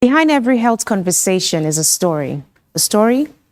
Behind every health conversation is a story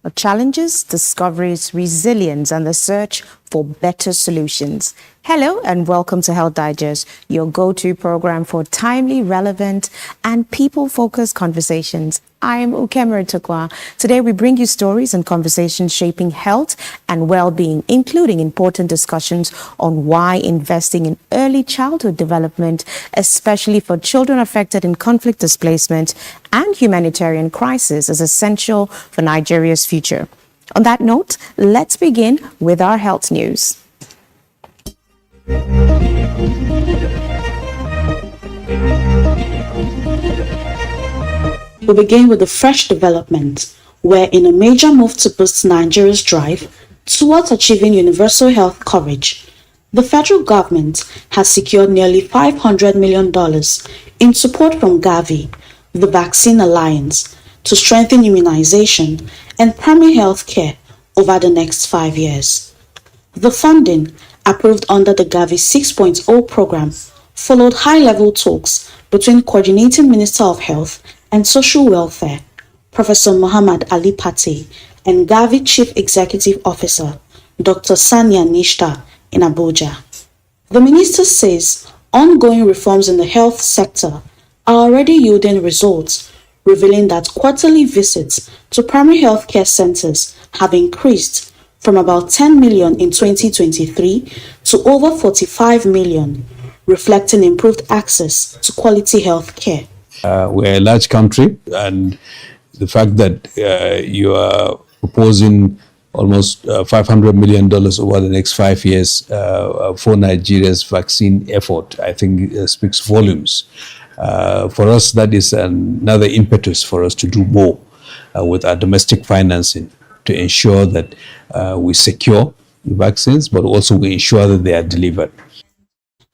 of challenges, discoveries, resilience, and the search for better solutions. Hello and welcome to Health Digest, your go-to program for timely, relevant, and people-focused conversations. I'm Ukemere Tukwa. Today we bring you stories and conversations shaping health and well-being, including important discussions on why investing in early childhood development, especially for children affected in conflict displacement and humanitarian crisis, is essential for Nigeria's future. On that note, let's begin with our health news. We begin with a fresh development, where in a major move to boost Nigeria's drive towards achieving universal health coverage, the federal government has secured nearly $500 million in support from Gavi, the Vaccine Alliance, to strengthen immunization and primary health care over the next 5 years. The funding, approved under the Gavi 6.0 program, followed high-level talks between Coordinating Minister of Health and Social Welfare, Professor Muhammad Ali Pate, and Gavi Chief Executive Officer, Dr. Sania Nishta, in Abuja. The minister says ongoing reforms in the health sector are already yielding results, revealing that quarterly visits to primary health care centers have increased from about 10 million in 2023 to over 45 million, reflecting improved access to quality health care. We're a large country, and the fact that you are proposing almost $500 million over the next 5 years for Nigeria's vaccine effort, I think speaks volumes. For us, that is another impetus for us to do more with our domestic financing to ensure that we secure the vaccines, but also we ensure that they are delivered.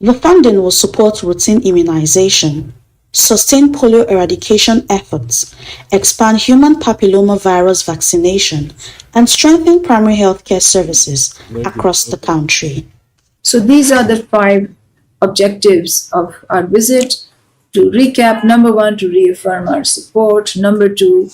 The funding will support routine immunization, sustain polio eradication efforts, expand human papillomavirus vaccination, and strengthen primary health care services across the country. So these are the 5 objectives of our visit. To recap, number 1, to reaffirm our support. Number 2,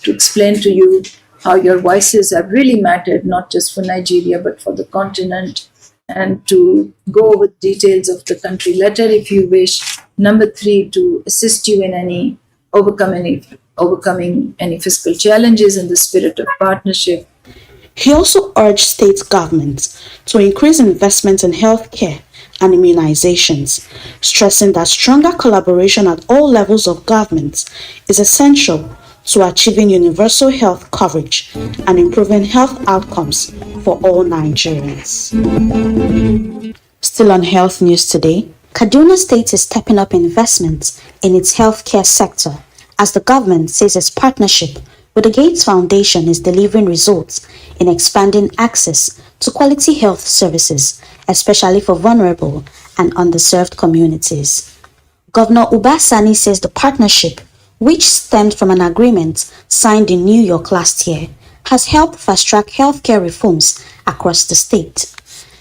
to explain to you how your voices have really mattered, not just for Nigeria, but for the continent, and to go with details of the country letter if you wish. Number 3, to assist you in overcoming any fiscal challenges in the spirit of partnership. He also urged state governments to increase investment in healthcare and immunizations, stressing that stronger collaboration at all levels of government is essential to achieving universal health coverage and improving health outcomes for all Nigerians. Still on health news today, Kaduna State is stepping up investments in its healthcare sector as the government says its partnership with the Gates Foundation is delivering results in expanding access to quality health services, especially for vulnerable and underserved communities. Governor Uba Sani says the partnership, which stemmed from an agreement signed in New York last year, has helped fast-track healthcare reforms across the state.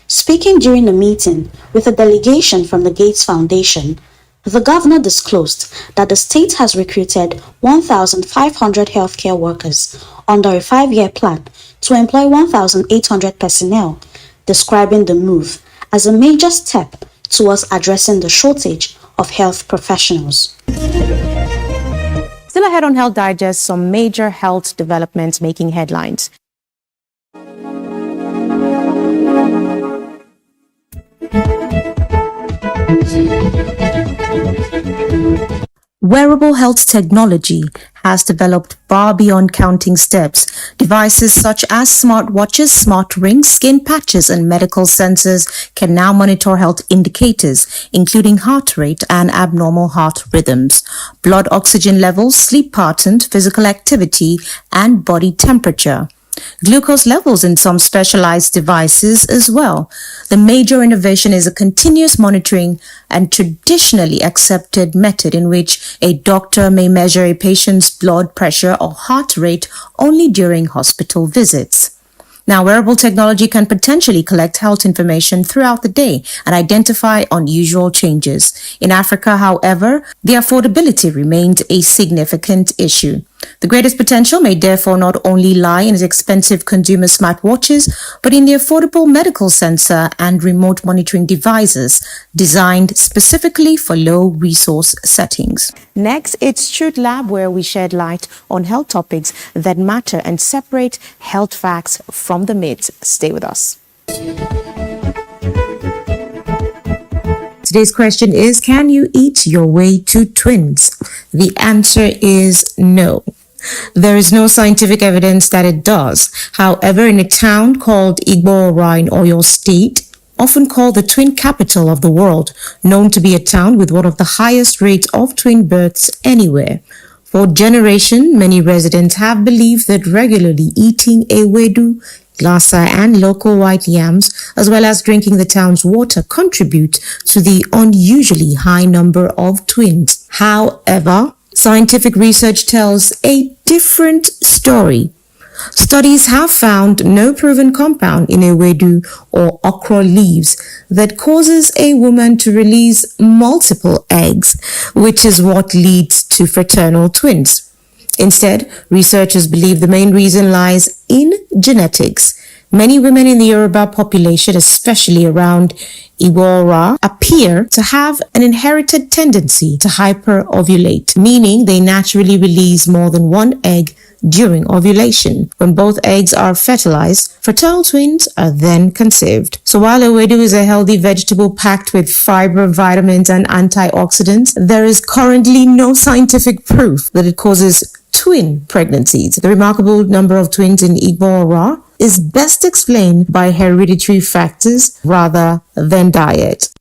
Speaking during a meeting with a delegation from the Gates Foundation, the governor disclosed that the state has recruited 1,500 healthcare workers under a 5-year plan to employ 1,800 personnel, describing the move as a major step towards addressing the shortage of health professionals. Still ahead on Health Digest, some major health developments making headlines. Wearable health technology has developed far beyond counting steps. Devices such as smartwatches, smart rings, skin patches, and medical sensors can now monitor health indicators, including heart rate and abnormal heart rhythms, blood oxygen levels, sleep patterns, physical activity, and body temperature. Glucose levels in some specialized devices as well. The major innovation is a continuous monitoring and traditionally accepted method in which a doctor may measure a patient's blood pressure or heart rate only during hospital visits. Now, wearable technology can potentially collect health information throughout the day and identify unusual changes. In Africa, however, the affordability remained a significant issue. The greatest potential may therefore not only lie in expensive consumer smartwatches, but in the affordable medical sensor and remote monitoring devices designed specifically for low-resource settings. Next, it's Truth Lab, where we shed light on health topics that matter and separate health facts from the myths. Stay with us. Today's question is, can you eat your way to twins? The answer is no. There is no scientific evidence that it does. However, in a town called Igbora in Oyo State, often called the twin capital of the world, known to be a town with one of the highest rates of twin births anywhere, for generations, many residents have believed that regularly eating ewedu, glasa, and local white yams, as well as drinking the town's water, contribute to the unusually high number of twins. However, scientific research tells a different story. Studies have found no proven compound in ewedu or okra leaves that causes a woman to release multiple eggs, which is what leads to fraternal twins. Instead, researchers believe the main reason lies in genetics. Many women in the Yoruba population, especially around Igbora, appear to have an inherited tendency to hyperovulate, meaning they naturally release more than one egg during ovulation. When both eggs are fertilized, fraternal twins are then conceived. So while ewedu is a healthy vegetable packed with fiber, vitamins, and antioxidants, there is currently no scientific proof that it causes twin pregnancies. The remarkable number of twins in Igbora is best explained by hereditary factors rather than diet.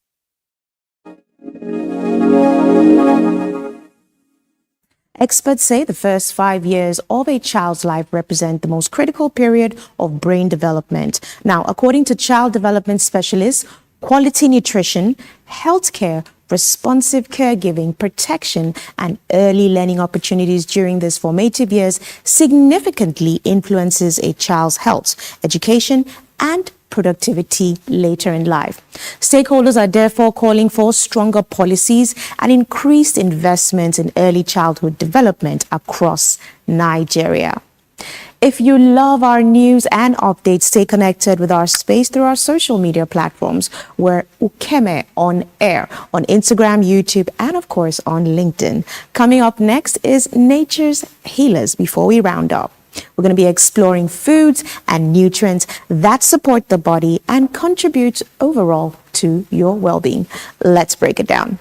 Experts say the first 5 years of a child's life represent the most critical period of brain development. Now, according to child development specialists, quality nutrition, healthcare, responsive caregiving, protection, and early learning opportunities during these formative years significantly influences a child's health, education, and productivity later in life. Stakeholders are therefore calling for stronger policies and increased investment in early childhood development across Nigeria. If you love our news and updates, stay connected with our space through our social media platforms. We're Ukeme on air on Instagram, YouTube, and of course on LinkedIn. Coming up next is Nature's Healers. Before we round up, we're going to be exploring foods and nutrients that support the body and contribute overall to your well-being. Let's break it down.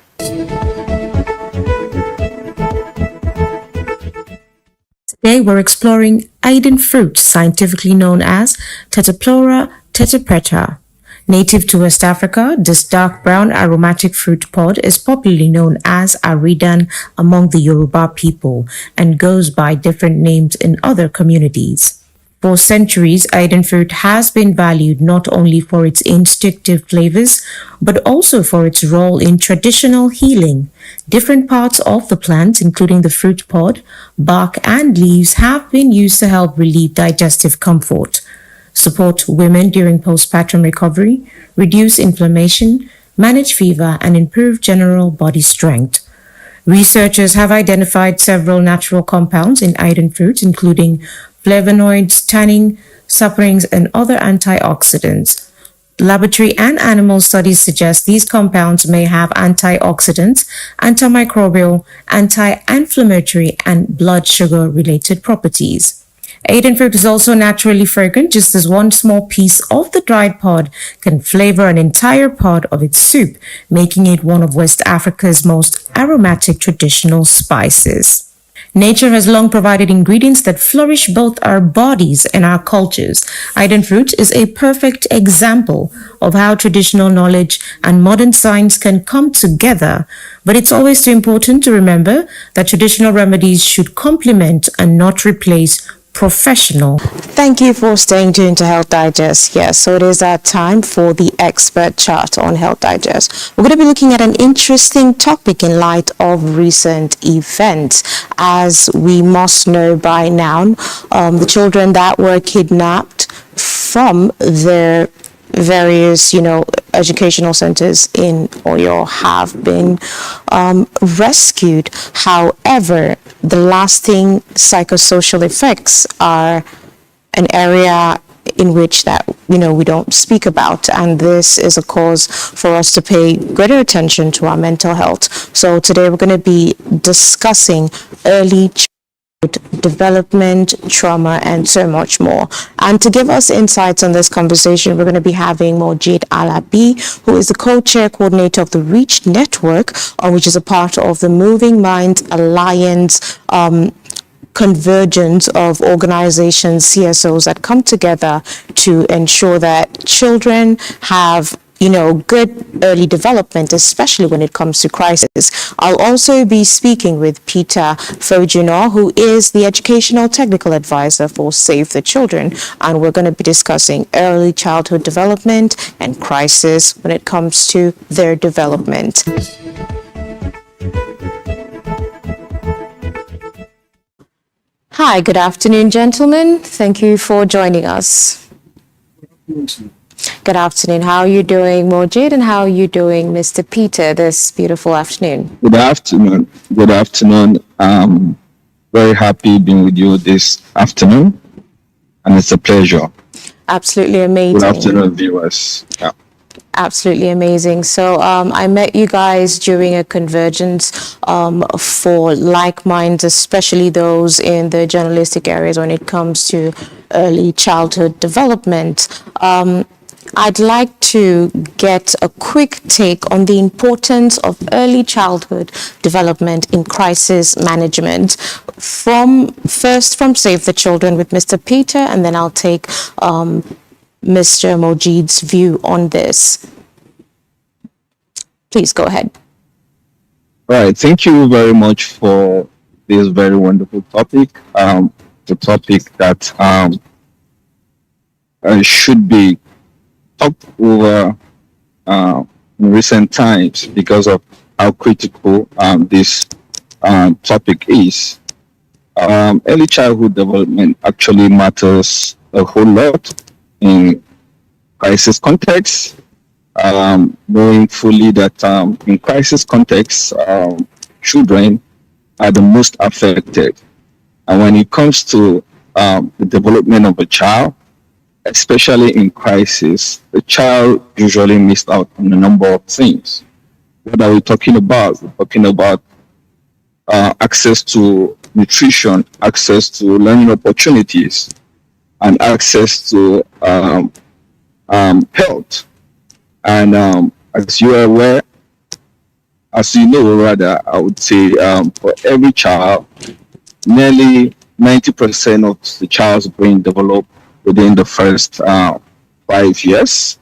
Today, we're exploring Aiden fruit, scientifically known as Tetraplora tetrapreta. Native to West Africa, this dark brown aromatic fruit pod is popularly known as Aridan among the Yoruba people and goes by different names in other communities. For centuries, Aiden fruit has been valued not only for its instinctive flavors, but also for its role in traditional healing. Different parts of the plant, including the fruit pod, bark, and leaves, have been used to help relieve digestive comfort, support women during postpartum recovery, reduce inflammation, manage fever, and improve general body strength. Researchers have identified several natural compounds in Aiden fruit, including flavonoids, tannin, saponins, and other antioxidants. Laboratory and animal studies suggest these compounds may have antioxidants, antimicrobial, anti-inflammatory, and blood sugar related properties. Aiden fruit is also naturally fragrant, just as one small piece of the dried pod can flavor an entire pod of its soup, making it one of West Africa's most aromatic traditional spices. Nature has long provided ingredients that flourish both our bodies and our cultures. Aiden fruit is a perfect example of how traditional knowledge and modern science can come together. But it's always too important to remember that traditional remedies should complement and not replace professional. Thank you for staying tuned to Health Digest. Yes, so it is our time for the expert chat on Health Digest. We're going to be looking at an interesting topic in light of recent events. As we must know by now, the children that were kidnapped from their various, educational centers in Oyo have been rescued. However, the lasting psychosocial effects are an area in which that we don't speak about, and this is a cause for us to pay greater attention to our mental health. So today we're going to be discussing early development, trauma, and so much more. And to give us insights on this conversation, we're going to be having Mojeed Alabi, who is the co-chair coordinator of the REACH Network, which is a part of the Moving Minds Alliance convergence of organizations, CSOs that come together to ensure that children have good early development, especially when it comes to crisis. I'll also be speaking with Peter Fojino, who is the Educational Technical Advisor for Save the Children, and we're going to be discussing early childhood development and crisis when it comes to their development. Hi, good afternoon, gentlemen. Thank you for joining us. Good afternoon. How are you doing, Mojeed, and how are you doing, Mr. Peter, this beautiful afternoon? Good afternoon. Good afternoon. Very happy being with you this afternoon, and it's a pleasure. Absolutely amazing. Good afternoon, viewers. Yeah. Absolutely amazing. So I met you guys during a convergence for like minds, especially those in the journalistic areas when it comes to early childhood development. I'd like to get a quick take on the importance of early childhood development in crisis management. First from Save the Children with Mr. Peter, and then I'll take Mr. Mojeed's view on this. Please go ahead. All right. Thank you very much for this very wonderful topic. The topic that should be talked over in recent times because of how critical this topic is. Early childhood development actually matters a whole lot in crisis context, knowing fully that in crisis context, children are the most affected. And when it comes to the development of a child, especially in crisis, the child usually missed out on a number of things. What are we talking about? We're talking about access to nutrition, access to learning opportunities, and access to health. And as you are aware, as you know, rather, I would say for every child, nearly 90% of the child's brain develop within the first 5 years.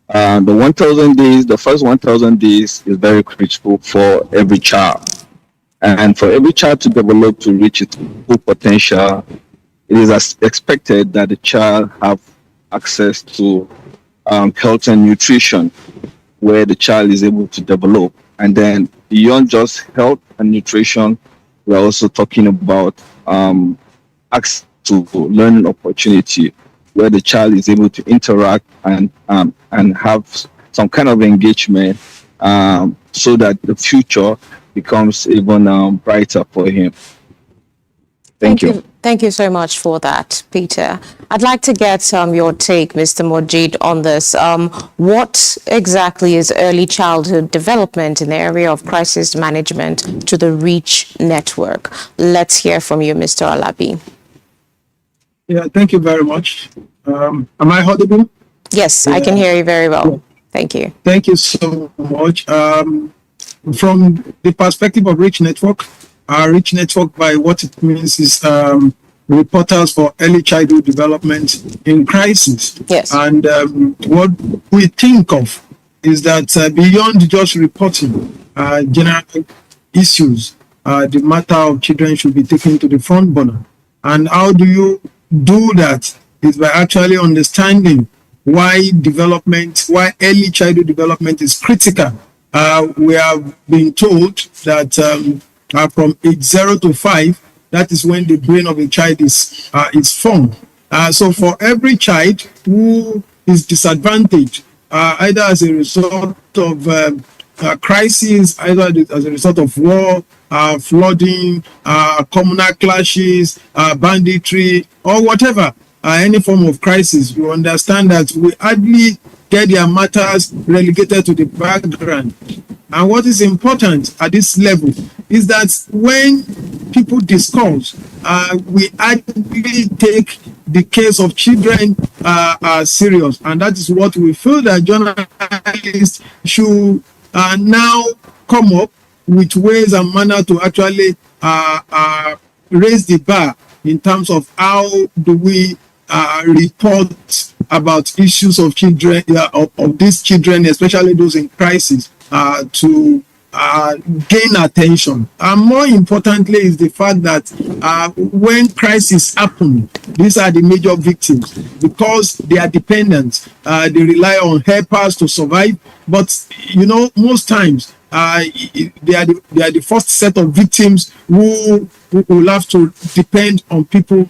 The first 1,000 days is very critical for every child. And for every child to develop to reach its full potential, it is expected that the child have access to health and nutrition, where the child is able to develop. And then beyond just health and nutrition, we're also talking about access to learning opportunity, where the child is able to interact and have some kind of engagement, so that the future becomes even brighter for him. Thank you. Thank you so much for that, Peter. I'd like to get your take, Mr. Mojid, on this. What exactly is early childhood development in the area of crisis management to the REACH network? Let's hear from you, Mr. Alabi. Yeah, thank you very much. Am I audible? Yes, I can hear you very well. Thank you. Thank you so much. From the perspective of REACH Network, REACH Network, by what it means is reporters for early childhood development in crisis. Yes. And what we think of is that beyond just reporting general issues, the matter of children should be taken to the front burner. And how do you do that? Is by actually understanding why early childhood development is critical. We have been told that from age 0 to 5, that is when the brain of a child is formed. So for every child who is disadvantaged, either as a result of crisis, either as a result of war, flooding, communal clashes, banditry, or whatever, any form of crisis, you understand that we hardly get their matters relegated to the background. And what is important at this level is that when people discuss, we actually take the case of children serious. And that is what we feel that journalists should now come up with ways and manner to actually raise the bar in terms of how do we report about issues of children, of these children, especially those in crisis, to gain attention. And more importantly is the fact that when crisis happen, these are the major victims because they are dependent. They rely on helpers to survive. But you know, most times they are the first set of victims who will have to depend on people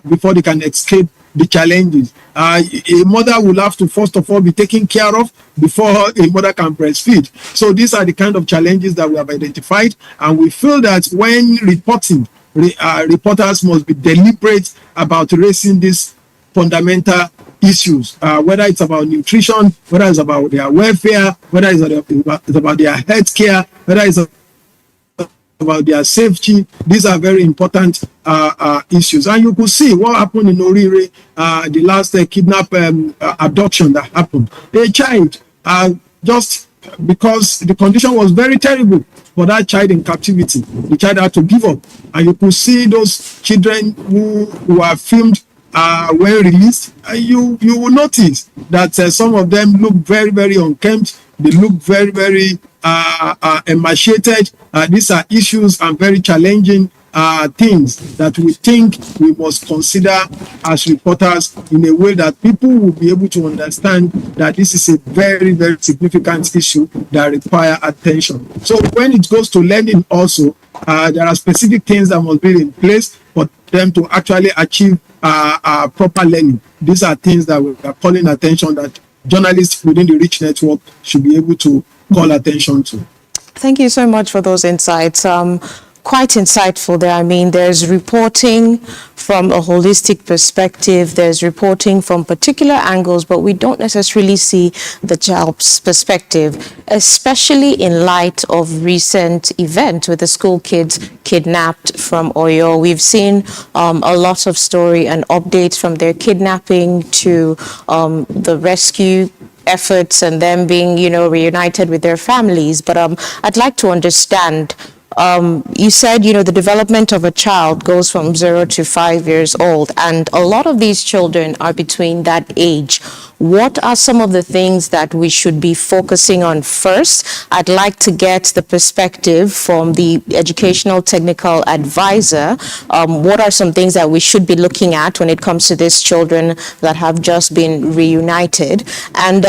before they can escape the challenges. A mother will have to first of all be taken care of before a mother can breastfeed. So these are the kind of challenges that we have identified, and we feel that when reporting, reporters must be deliberate about raising these fundamental issues, whether it's about nutrition, whether it's about their welfare, whether it's about their health care, whether it's about their safety. These are very important issues. And you could see what happened in Orire, the last kidnap abduction that happened. A child, just because the condition was very terrible for that child in captivity, the child had to give up. And you could see those children who were filmed when released. You will notice that some of them look very, very unkempt. They look very, very emaciated. These are issues and very challenging things that we think we must consider as reporters in a way that people will be able to understand that this is a very, very significant issue that require attention. So when it goes to learning also, there are specific things that must be in place for them to actually achieve proper learning. These are things that we are calling attention that journalists within the REACH network should be able to call attention to. Thank you so much for those insights. Quite insightful there. I mean, there's reporting from a holistic perspective, there's reporting from particular angles, but we don't necessarily see the child's perspective, especially in light of recent event with the school kids kidnapped from Oyo. We've seen a lot of story and updates from their kidnapping to the rescue efforts and them being, reunited with their families. But I'd like to understand, you said, the development of a child goes from 0 to 5 years old, and a lot of these children are between that age. What are some of the things that we should be focusing on first? I'd like to get the perspective from the educational technical advisor. What are some things that we should be looking at when it comes to these children that have just been reunited? And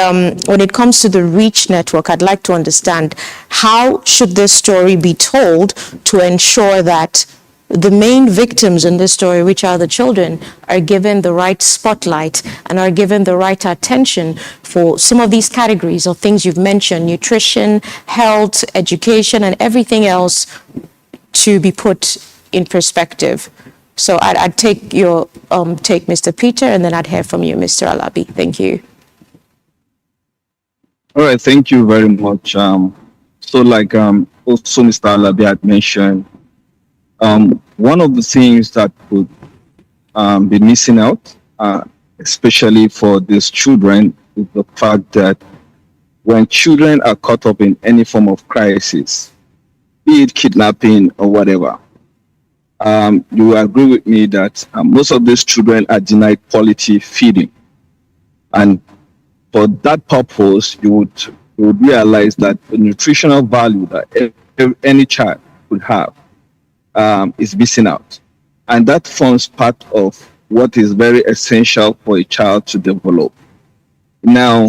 when it comes to the REACH network, I'd like to understand, how should this story be told to ensure that the main victims in this story, which are the children, are given the right spotlight and are given the right attention for some of these categories of things you've mentioned: nutrition, health, education, and everything else to be put in perspective? So I'd take your take, Mr. Peter, and then I'd hear from you, Mr. Alabi. Thank you. All right, thank you very much. So like also Mr. Alabi had mentioned, one of the things that could be missing out, especially for these children, is the fact that when children are caught up in any form of crisis, be it kidnapping or whatever, you will agree with me that most of these children are denied quality feeding. And for that purpose, you would realize that the nutritional value that any child could have is missing out. And that forms part of what is very essential for a child to develop. Now,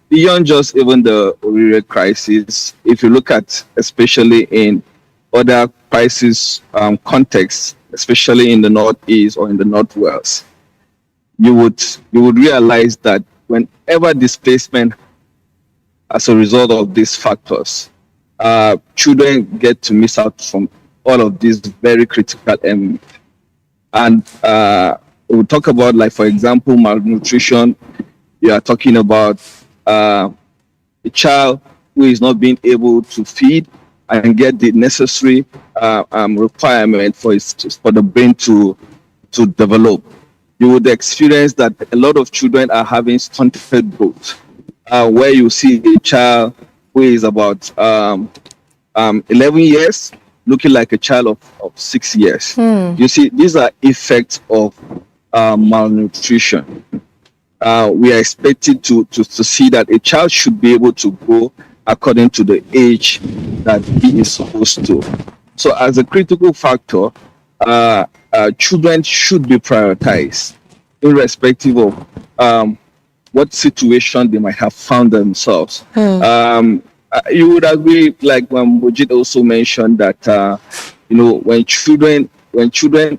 beyond just even the Orire crisis, if you look at, especially in other crisis contexts, especially in the Northeast or in the Northwest, you would realize that whenever displacement as a result of these factors, children get to miss out from all of these very critical elements. And we'll talk about, like, for example, malnutrition. You are talking about a child who is not being able to feed and get the necessary requirement for the brain to develop. You would experience that a lot of children are having stunted growth, where you see a child who is about 11 years looking like a child of 6 years. You see, these are effects of malnutrition. We are expected to see that a child should be able to grow according to the age that he is supposed to. So as a critical factor, children should be prioritized irrespective of what situation they might have found themselves. You would agree, like when Mojit also mentioned that when children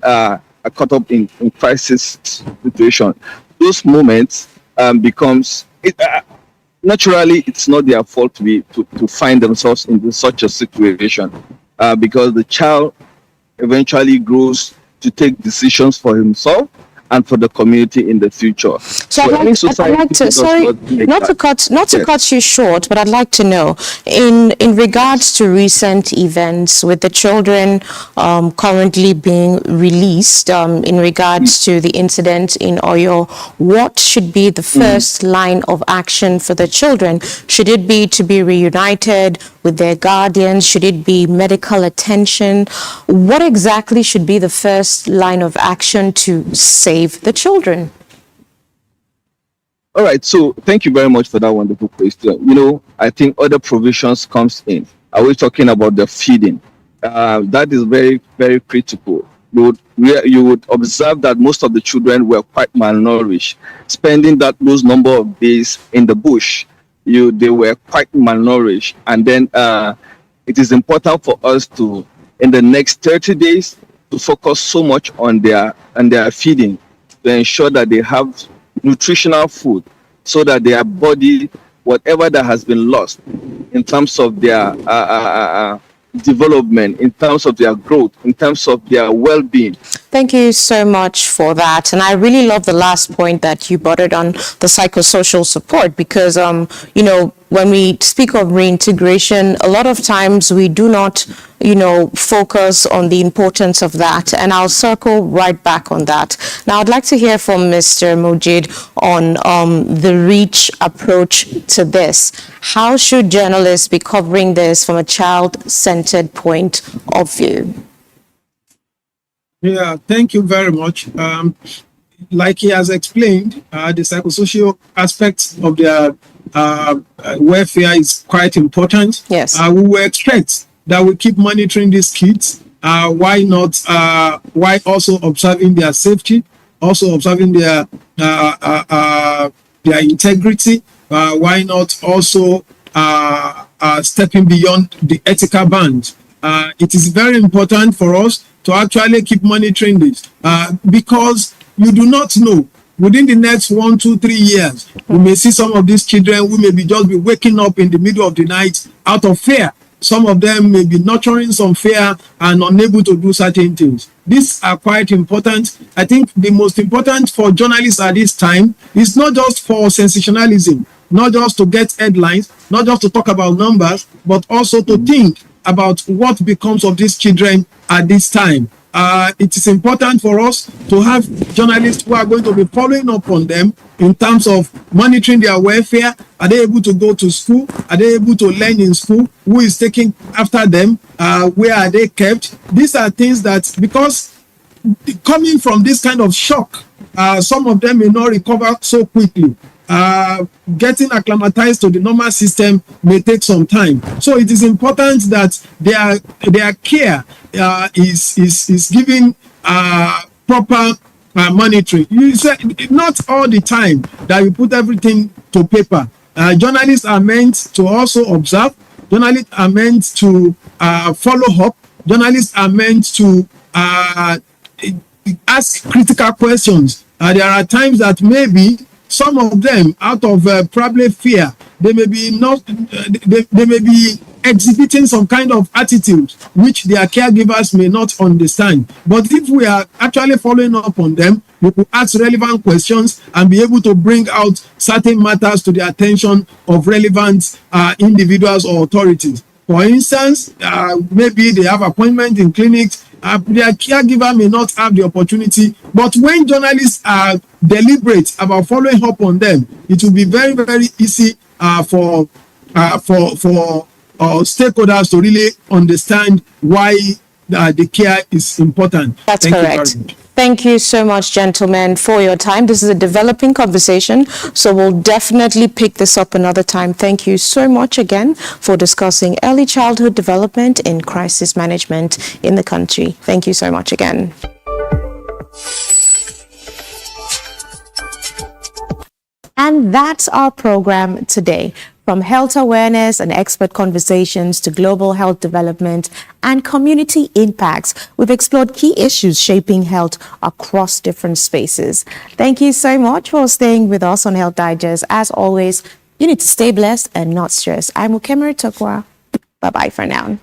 are caught up in crisis situation, those moments becomes naturally it's not their fault to find themselves in such a situation, because the child eventually grows to take decisions for himself and for the community in the future. So I'd like to, sorry, not to cut you short, but I'd like to know, in regards to recent events with the children currently being released, in regards to the incident in Oyo, what should be the first line of action for the children? Should it be to be reunited with their guardians? Should it be medical attention? What exactly should be the first line of action to save the children? All right, so thank you very much for that wonderful question. I think other provisions comes in. Are we talking about the feeding? That is very, very critical. You would observe that most of the children were quite malnourished, spending those number of days in the bush. They were quite malnourished, and then it is important for us to, in the next 30 days, to focus so much on their feeding, to ensure that they have nutritional food, so that their body, whatever that has been lost in terms of their development, in terms of their growth, in terms of their well-being. Thank you so much for that. And I really love the last point that you brought it on, the psychosocial support, because, when we speak of reintegration, a lot of times we do not, focus on the importance of that. And I'll circle right back on that. Now, I'd like to hear from Mr. Mojid on the reach approach to this. How should journalists be covering this from a child-centered point of view? Yeah, thank you very much. Like he has explained, the psychosocial aspects of their welfare is quite important. Yes. We will expect that we keep monitoring these kids. Why not? Why also observing their safety, also observing their integrity. Why not also stepping beyond the ethical band? It is very important for us to actually keep monitoring this, because you do not know. Within the next 1, 2, 3 years, we may see some of these children who may just be waking up in the middle of the night out of fear. some of them may be nurturing some fear and unable to do certain things. These are quite important. I think the most important for journalists at this time is not just for sensationalism, not just to get headlines, not just to talk about numbers, but also to think about what becomes of these children at this time. It is important for us to have journalists who are going to be following up on them in terms of monitoring their welfare. Are they able to go to school? Are they able to learn in school? Who is taking after them? Where are they kept? These are things that, because coming from this kind of shock, some of them may not recover so quickly. Getting acclimatized to the normal system may take some time. So it is important that their care is given proper monitoring. You say not all the time that you put everything to paper. Journalists are meant to also observe. Journalists are meant to follow up. Journalists are meant to ask critical questions. There are times that maybe some of them, out of probably fear, they may be exhibiting some kind of attitude which their caregivers may not understand. But if we are actually following up on them, we could ask relevant questions and be able to bring out certain matters to the attention of relevant individuals or authorities. For instance, maybe they have appointment in clinics. Their caregiver may not have the opportunity, but when journalists are deliberate about following up on them, it will be very, very easy for stakeholders to really understand why the care is important. That's correct. Thank you so much, gentlemen, for your time. This is a developing conversation, so we'll definitely pick this up another time. Thank you so much again for discussing early childhood development in crisis management in the country. Thank you so much again. And that's our program today. From health awareness and expert conversations to global health development and community impacts, we've explored key issues shaping health across different spaces. Thank you so much for staying with us on Health Digest. As always, you need to stay blessed and not stressed. I'm Ukemere Tokwa. Bye-bye for now.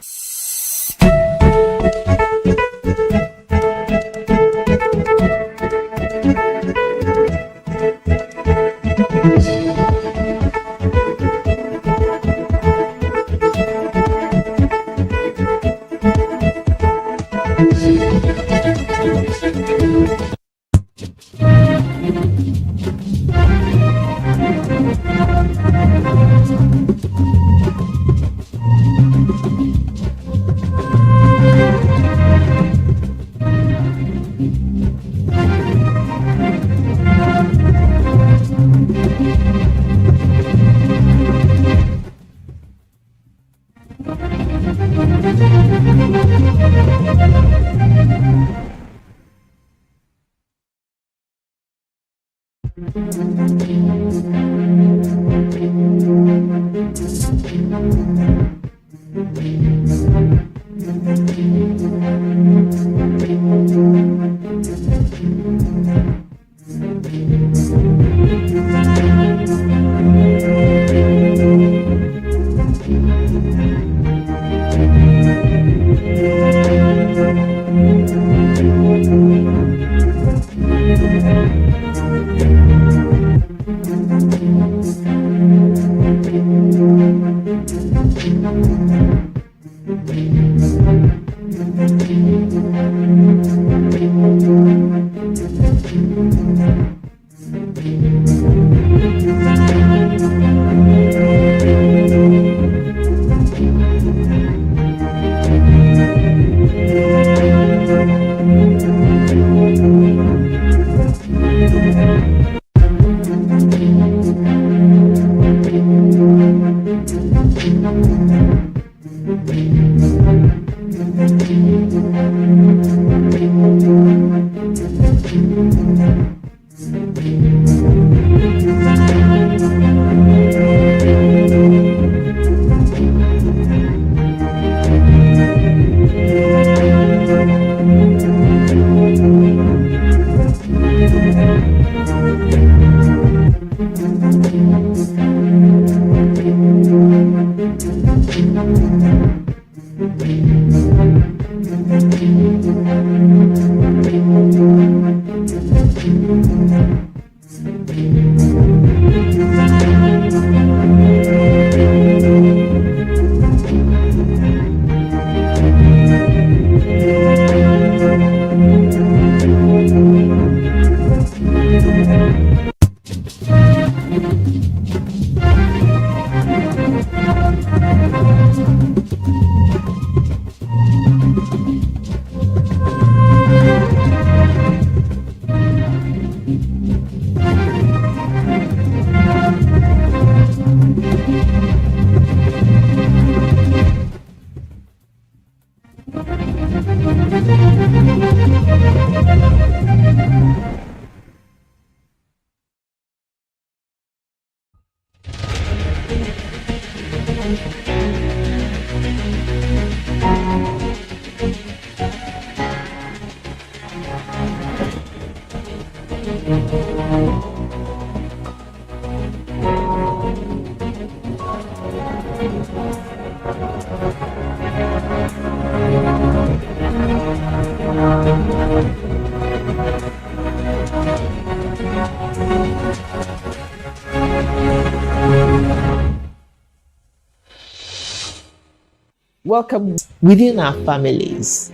welcome within our families,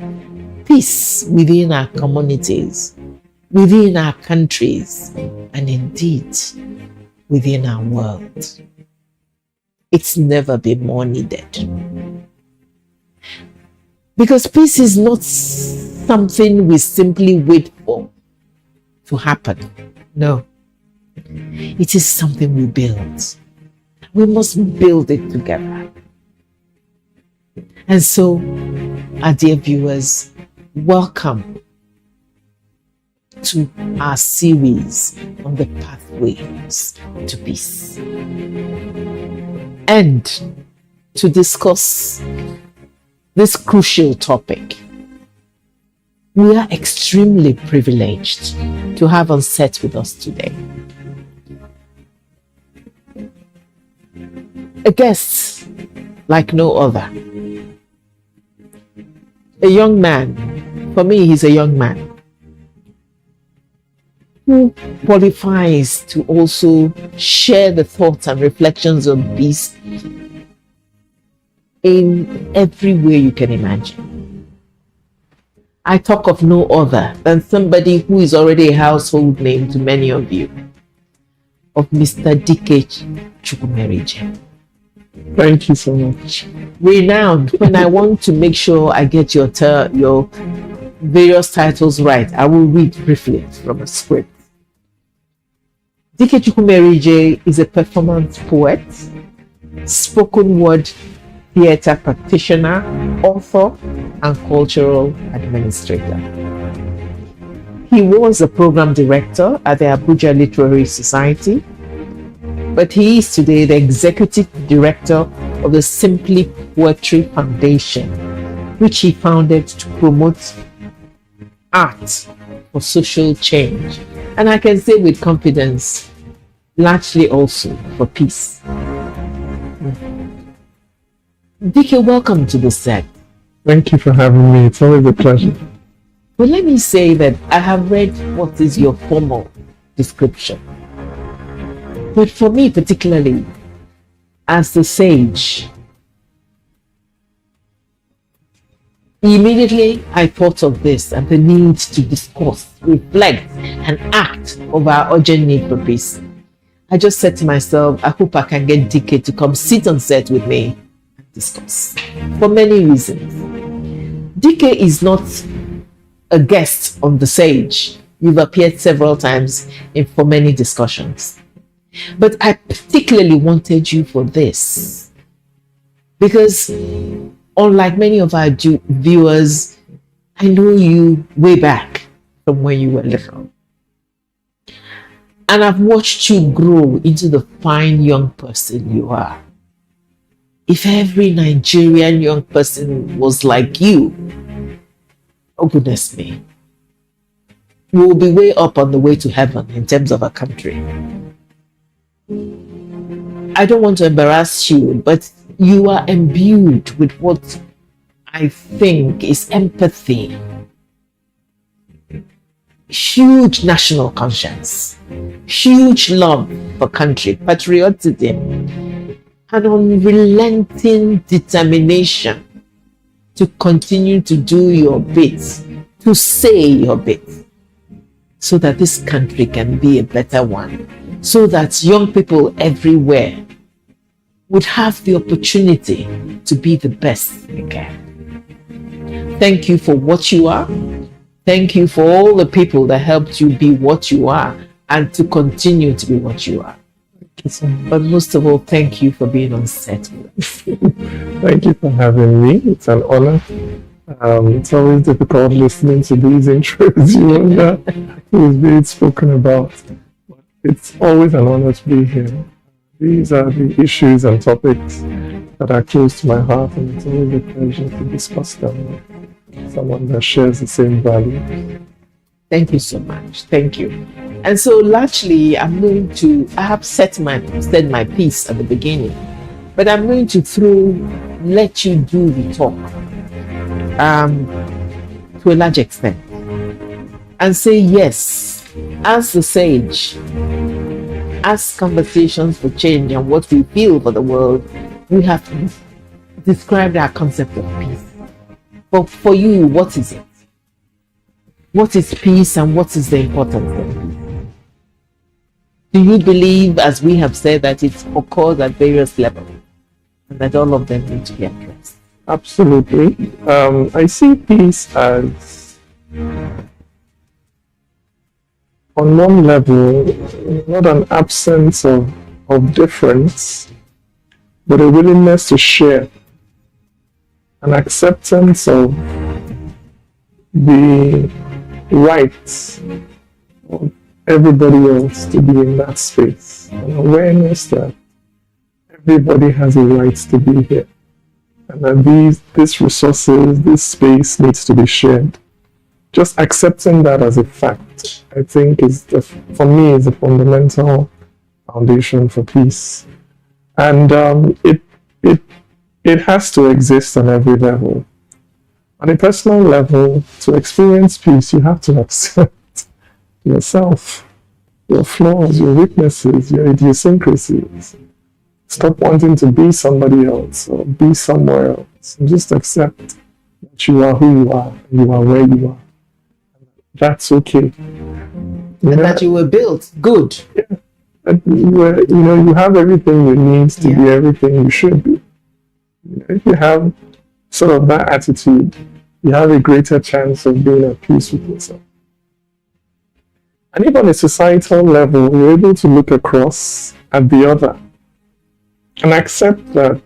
peace within our communities, within our countries, and indeed within our world. It's never been more needed. Because peace is not something we simply wait for to happen. No. It is something we build. We must build it together. And so, our dear viewers, welcome to our series on the pathways to peace. And to discuss this crucial topic, we are extremely privileged to have on set with us today a guest like no other. A young man, for me, he's a young man who qualifies to also share the thoughts and reflections of peace in every way you can imagine. I talk of no other than somebody who is already a household name to many of you, of Mr. Dike Chukwumerije. Thank you so much. Renowned. When I want to make sure I get your various titles right, I will read briefly from a script. Dike Chukwumerije is a performance poet, spoken word theatre practitioner, author, and cultural administrator. He was a program director at the Abuja Literary Society, but he is today the executive director of the Simply Poetry Foundation, which he founded to promote art for social change. And I can say with confidence, largely also for peace. Dike, welcome to the set. Thank you for having me. It's always a pleasure. But let me say that I have read what is your formal description. But for me particularly, as the sage, immediately I thought of this and the need to discuss, reflect, and act over our urgent need for peace. I just said to myself, I hope I can get Dike to come sit on set with me and discuss. For many reasons. Dike is not a guest on The Sage. You've appeared several times for many discussions. But I particularly wanted you for this. Because unlike many of our viewers, I know you way back from when you were little. And I've watched you grow into the fine young person you are. If every Nigerian young person was like you, oh goodness me, we will be way up on the way to heaven in terms of our country. I don't want to embarrass you, but you are imbued with what I think is empathy, huge national conscience, huge love for country, patriotism, and unrelenting determination to continue to do your bit, to say your bit, so that this country can be a better one, so that young people everywhere would have the opportunity to be the best they can. Thank you for what you are. Thank you for all the people that helped you be what you are and to continue to be what you are. But most of all, thank you for being on set with us. Thank you for having me. It's an honor. It's always difficult listening to these intros. You wonder who's being spoken about. It's always an honor to be here. These are the issues and topics that are close to my heart, and it's always a pleasure to discuss them with someone that shares the same values. Thank you so much. Thank you. And so largely I have said my piece at the beginning, but I'm going to let you do the talk to a large extent and say yes, as the sage, as conversations for change and what we feel for the world, we have described our concept of peace. But for you, what is it? What is peace and what is the importance of peace? Do you believe, as we have said, that it occurs at various levels and that all of them need to be addressed? Absolutely. I see peace as, on one level, not an absence of difference, but a willingness to share, an acceptance of the rights of everybody else to be in that space, an awareness that everybody has a right to be here, and that these resources, this space needs to be shared. Just accepting that as a fact, I think, for me, is the fundamental foundation for peace. And it has to exist on every level. On a personal level, to experience peace, you have to accept yourself, your flaws, your weaknesses, your idiosyncrasies. Stop wanting to be somebody else or be somewhere else. And just accept that you are who you are, and you are where you are. That's okay. And that you were built good. Yeah. That you have everything you need to be everything you should be. If you have sort of that attitude, you have a greater chance of being at peace with yourself. And if on a societal level, you're able to look across at the other and accept that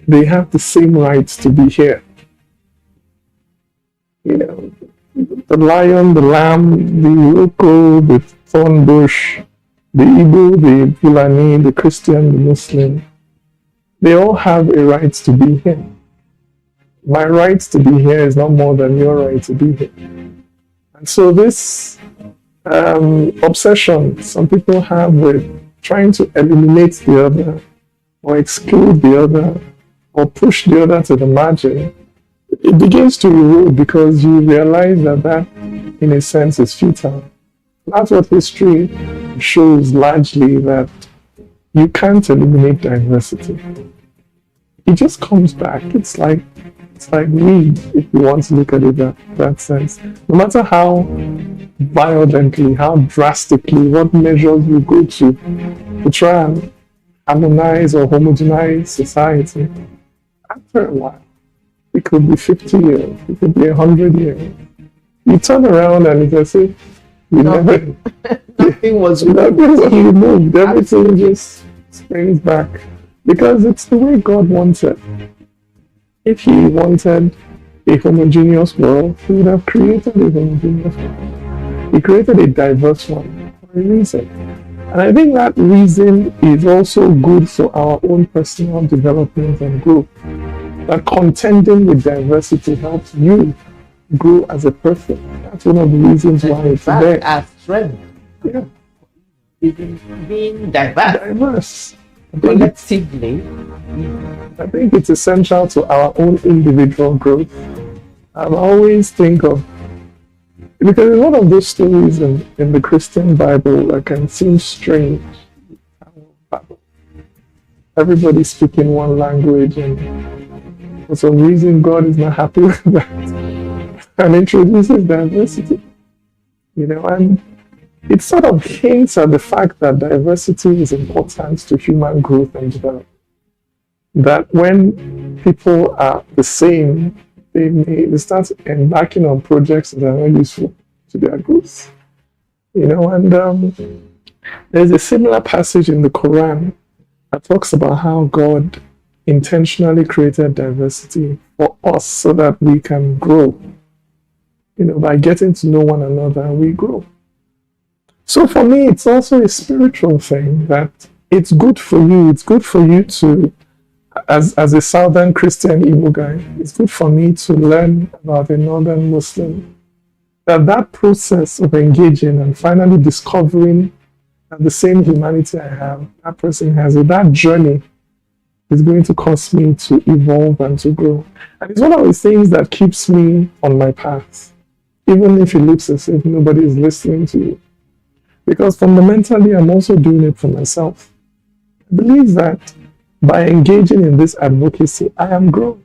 they have the same rights to be here. The lion, the lamb, the local, the thorn bush, the Igbo, the Fulani, the Christian, the Muslim, they all have a right to be here. My right to be here is not more than your right to be here. And so this obsession some people have with trying to eliminate the other, or exclude the other, or push the other to the margin, it begins to erode because you realize that in a sense, is futile. That's what history shows largely, that you can't eliminate diversity. It just comes back. It's like weed, if you want to look at it that sense. No matter how violently, how drastically, what measures you go to try and harmonize or homogenize society, after a while, it could be 50 years, it could be 100 years. You turn around and you can say, nothing was removed. Everything just springs back. Because it's the way God wanted. If He wanted a homogeneous world, He would have created a homogeneous world. He created a diverse one for a reason. And I think that reason is also good for our own personal development and growth. That contending with diversity helps you grow as a person. That's one of the reasons why it's there. Our strength. Yeah. Being diverse. Collectively. I think it's essential to our own individual growth. I always think of, because a lot of those stories in the Christian Bible that can seem strange. Everybody speaking one language, and for some reason God is not happy with that and introduces diversity. And it sort of hints at the fact that diversity is important to human growth and development. That when people are the same, they start embarking on projects that are not useful to their growth. And there's a similar passage in the Quran that talks about how God intentionally created diversity for us so that we can grow. By getting to know one another, we grow. So for me, it's also a spiritual thing, that it's good for you. It's good for you to, as a Southern Christian Igbo guy, it's good for me to learn about a Northern Muslim. That process of engaging and finally discovering that the same humanity I have, that person has it, that journey is going to cause me to evolve and to grow. And it's one of the things that keeps me on my path, even if it looks as if nobody is listening to you. Because fundamentally, I'm also doing it for myself. I believe that by engaging in this advocacy, I am growing.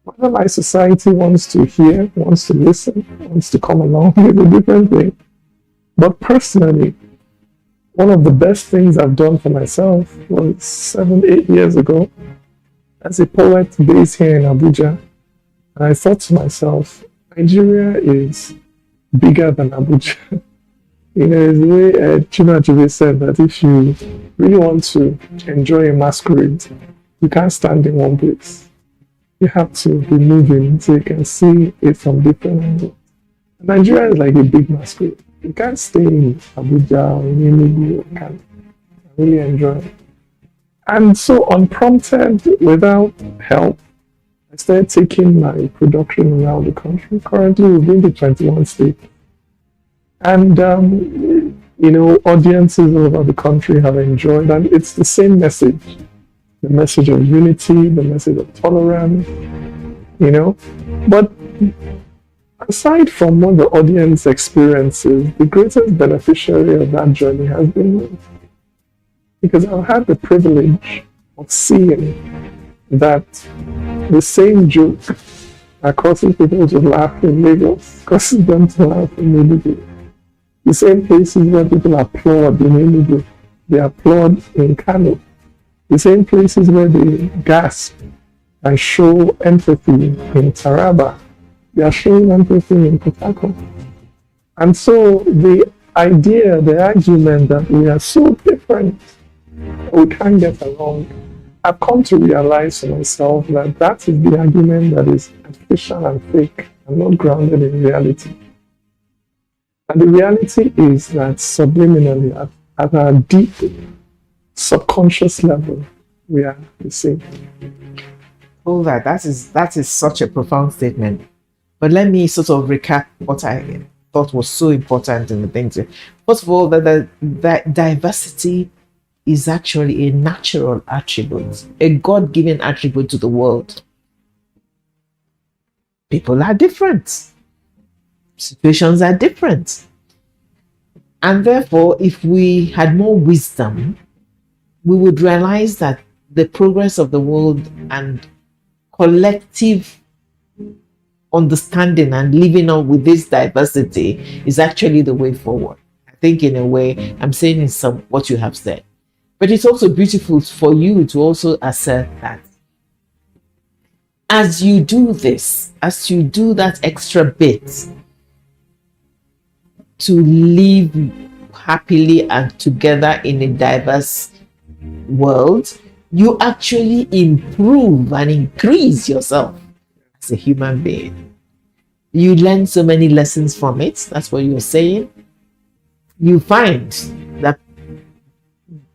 Whether my society wants to hear, wants to listen, wants to come along is a different thing. But personally, one of the best things I've done for myself was 7-8 years ago as a poet based here in Abuja. And I thought to myself, Nigeria is bigger than Abuja. You know, it's the way Chinua Achebe said that if you really want to enjoy a masquerade, you can't stand in one place. You have to be moving so you can see it from different angles. Nigeria is like a big masquerade. You can't stay in Abuja or in Enugu. You can really enjoy it. And so unprompted, without help, I started taking my production around the country. Currently, we've been to 21 states. And, you know, audiences all over the country have enjoyed, and it's the same message. The message of unity, the message of tolerance, you know. But aside from what the audience experiences, the greatest beneficiary of that journey has been me. Because I've had the privilege of seeing that the same joke that causes people to laugh in Lagos causes them to laugh in Enugu. The same places where people applaud in Enugu, they applaud in Kano. The same places where they gasp and show empathy in Taraba, they are showing empathy in Port Harcourt. And so the idea, the argument that we are so different, we can't get along, I've come to realize for myself that that is the argument that is artificial and fake and not grounded in reality. And the reality is that subliminally, at our deep subconscious level, we are the same. All that is such a profound statement. But let me sort of recap what I thought was so important in the things. First of all, that diversity is actually a natural attribute, a God-given attribute to the world. People are different. Situations are different. And therefore, if we had more wisdom, we would realize that the progress of the world and collective understanding and living on with this diversity is actually the way forward. I think in a way, I'm saying in some what you have said. But it's also beautiful for you to also assert that as you do this, as you do that extra bit to live happily and together in a diverse world, you actually improve and increase yourself as a human being. You learn so many lessons from it. That's what you're saying. You find that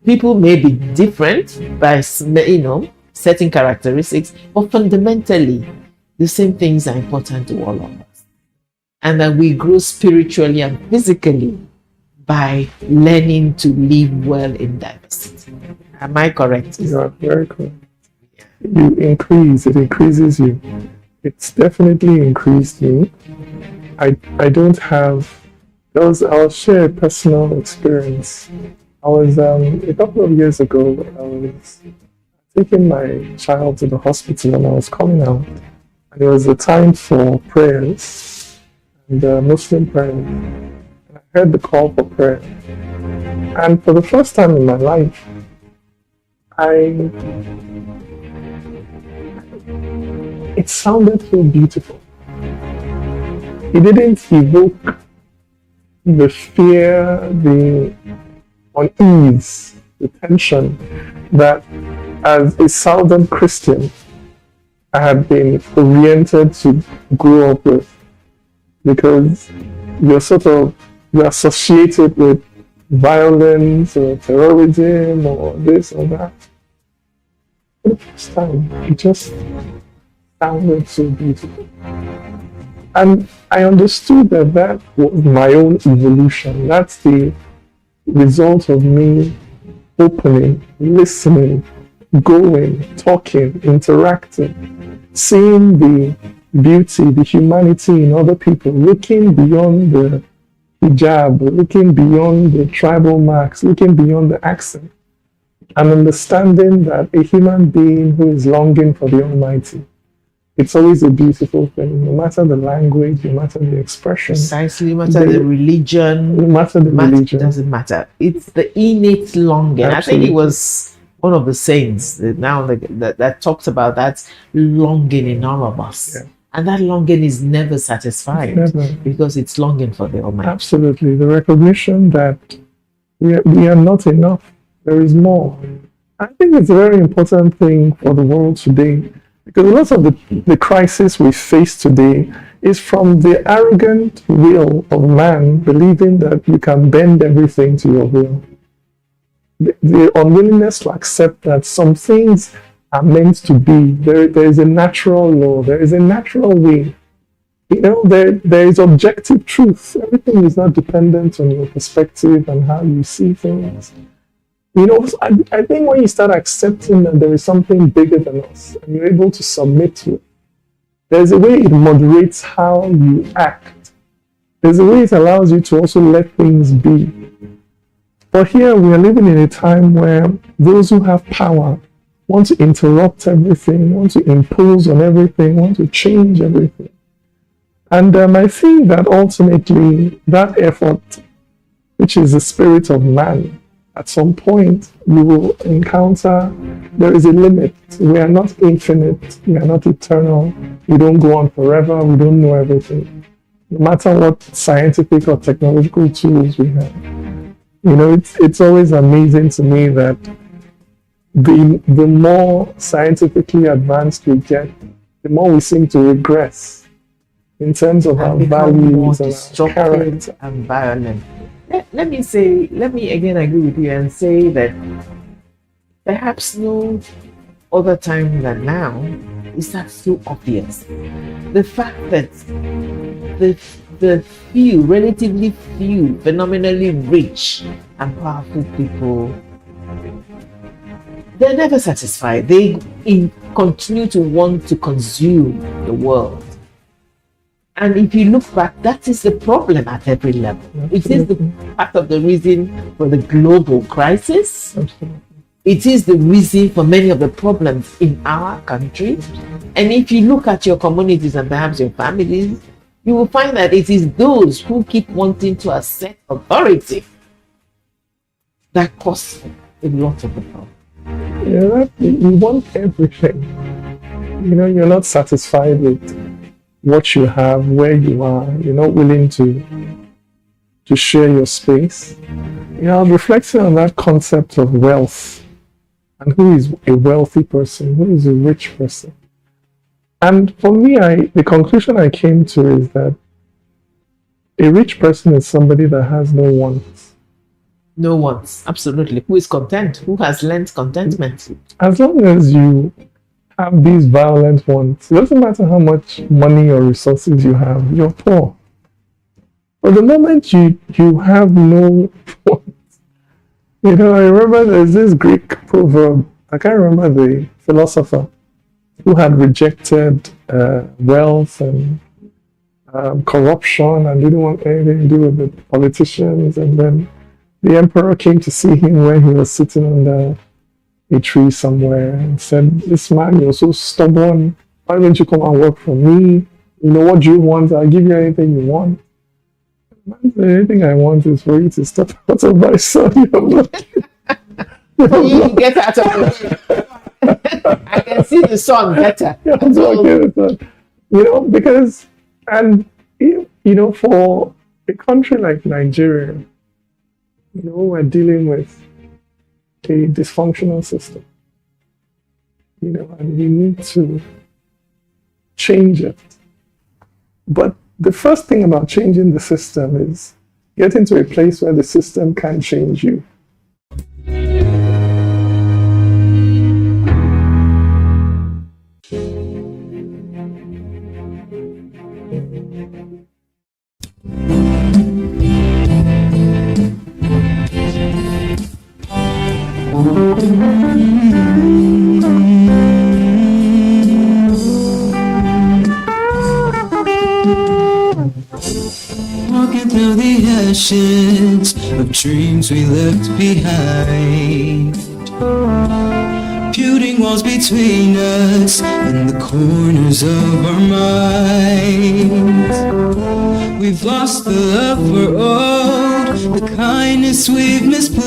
people may be different by, you know, certain characteristics, but fundamentally, the same things are important to all of us. And that we grow spiritually and physically by learning to live well in diversity. Am I correct? You are very correct. You increase, it increases you. It's definitely increased me. I don't have, I'll share a personal experience. I was, a couple of years ago, I was taking my child to the hospital and I was coming out. And it was a time for prayers, and Muslim prayers. And I heard the call for prayer. And for the first time in my life, it sounded so beautiful. It didn't evoke the fear, the unease, the tension that as a Southern Christian I had been oriented to grow up with, because you're associated with violence or terrorism or this or that. For the first time, it just sounded so beautiful. And I understood that was my own evolution. That's the result of me opening, listening, going, talking, interacting, seeing the beauty, the humanity in other people, looking beyond the hijab, looking beyond the tribal marks, looking beyond the accent. and understanding that a human being who is longing for the Almighty, it's always a beautiful thing, no matter the language, no matter the expression. Precisely, no matter the religion, no matter the religion. Doesn't matter. It's the innate longing. Absolutely. I think it was one of the saints that talked about that longing in all of us. Yeah. And that longing is never satisfied because it's longing for the Almighty. Absolutely. The recognition that we are not enough. There is more. I think it's a very important thing for the world today, because lots of the crisis we face today is from the arrogant will of man believing that you can bend everything to your will. The unwillingness to accept that some things are meant to be. There is a natural law. There is a natural way. There is objective truth. Everything is not dependent on your perspective and how you see things. I think when you start accepting that there is something bigger than us and you're able to submit to it, there's a way it moderates how you act. There's a way it allows you to also let things be. But here we are living in a time where those who have power want to interrupt everything, want to impose on everything, want to change everything. And I think that ultimately that effort, which is the spirit of man, at some point you will encounter there is a limit. We are not infinite. We are not eternal. We don't go on forever. We don't know everything. No matter what scientific or technological tools we have. It's always amazing to me that the more scientifically advanced we get, the more we seem to regress in terms of our values and our character. And violent. Let me again agree with you and say that perhaps no other time than now is that so obvious. The fact that the few, relatively few, phenomenally rich and powerful people, they're never satisfied. They continue to want to consume the world. And if you look back, that is the problem at every level. It is the part of the reason for the global crisis. It is the reason for many of the problems in our country. And if you look at your communities and perhaps your families, you will find that it is those who keep wanting to assert authority that cause a lot of the problem. You want everything. You're not satisfied with what you have, where you are. You're not willing to share your space. I was reflecting on that concept of wealth and who is a wealthy person, who is a rich person. And for me, the conclusion I came to is that a rich person is somebody that has no wants. No wants, absolutely. Who is content? Who has learned contentment? As long as you have these violent wants, it doesn't matter how much money or resources you have, you're poor. But the moment you have no wants, I remember there's this Greek proverb, I can't remember the philosopher, who had rejected wealth and corruption and didn't want anything to do with the politicians. And then the emperor came to see him when he was sitting under a tree somewhere and said, "This man, you're so stubborn. Why don't you come and work for me? What do you want? I'll give you anything you want." The man said, "Anything I want is for you to step out of my son. You get out of it. I can see the sun better." Because, and for a country like Nigeria, we're dealing with a dysfunctional system, and we need to change it. But the first thing about changing the system is getting to a place where the system can change you. Walking through the ashes of dreams we left behind. Building walls between us and the corners of our minds. We've lost the love we're owed, the kindness we've misplaced.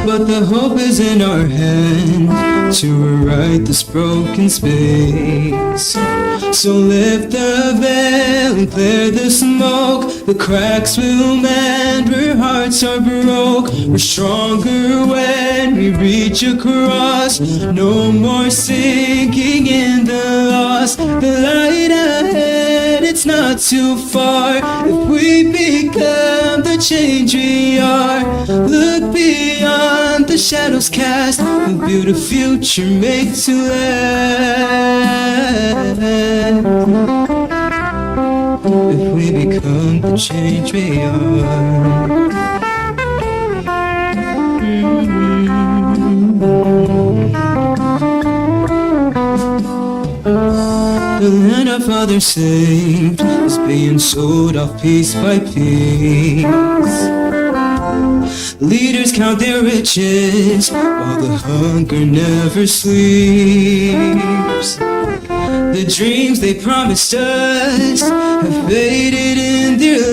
But the hope is in our hand to rewrite this broken space. So lift the veil and clear the smoke. The cracks will mend where hearts are broke. We're stronger when we reach across. No more sinking in the lost. The light ahead, it's not too far. If we become the change we are, look beyond the shadows cast. We'll build a future made to last. If we become the change we are. The land our fathers saved is being sold off piece by piece. Leaders count their riches while the hunger never sleeps. The dreams they promised us have faded in their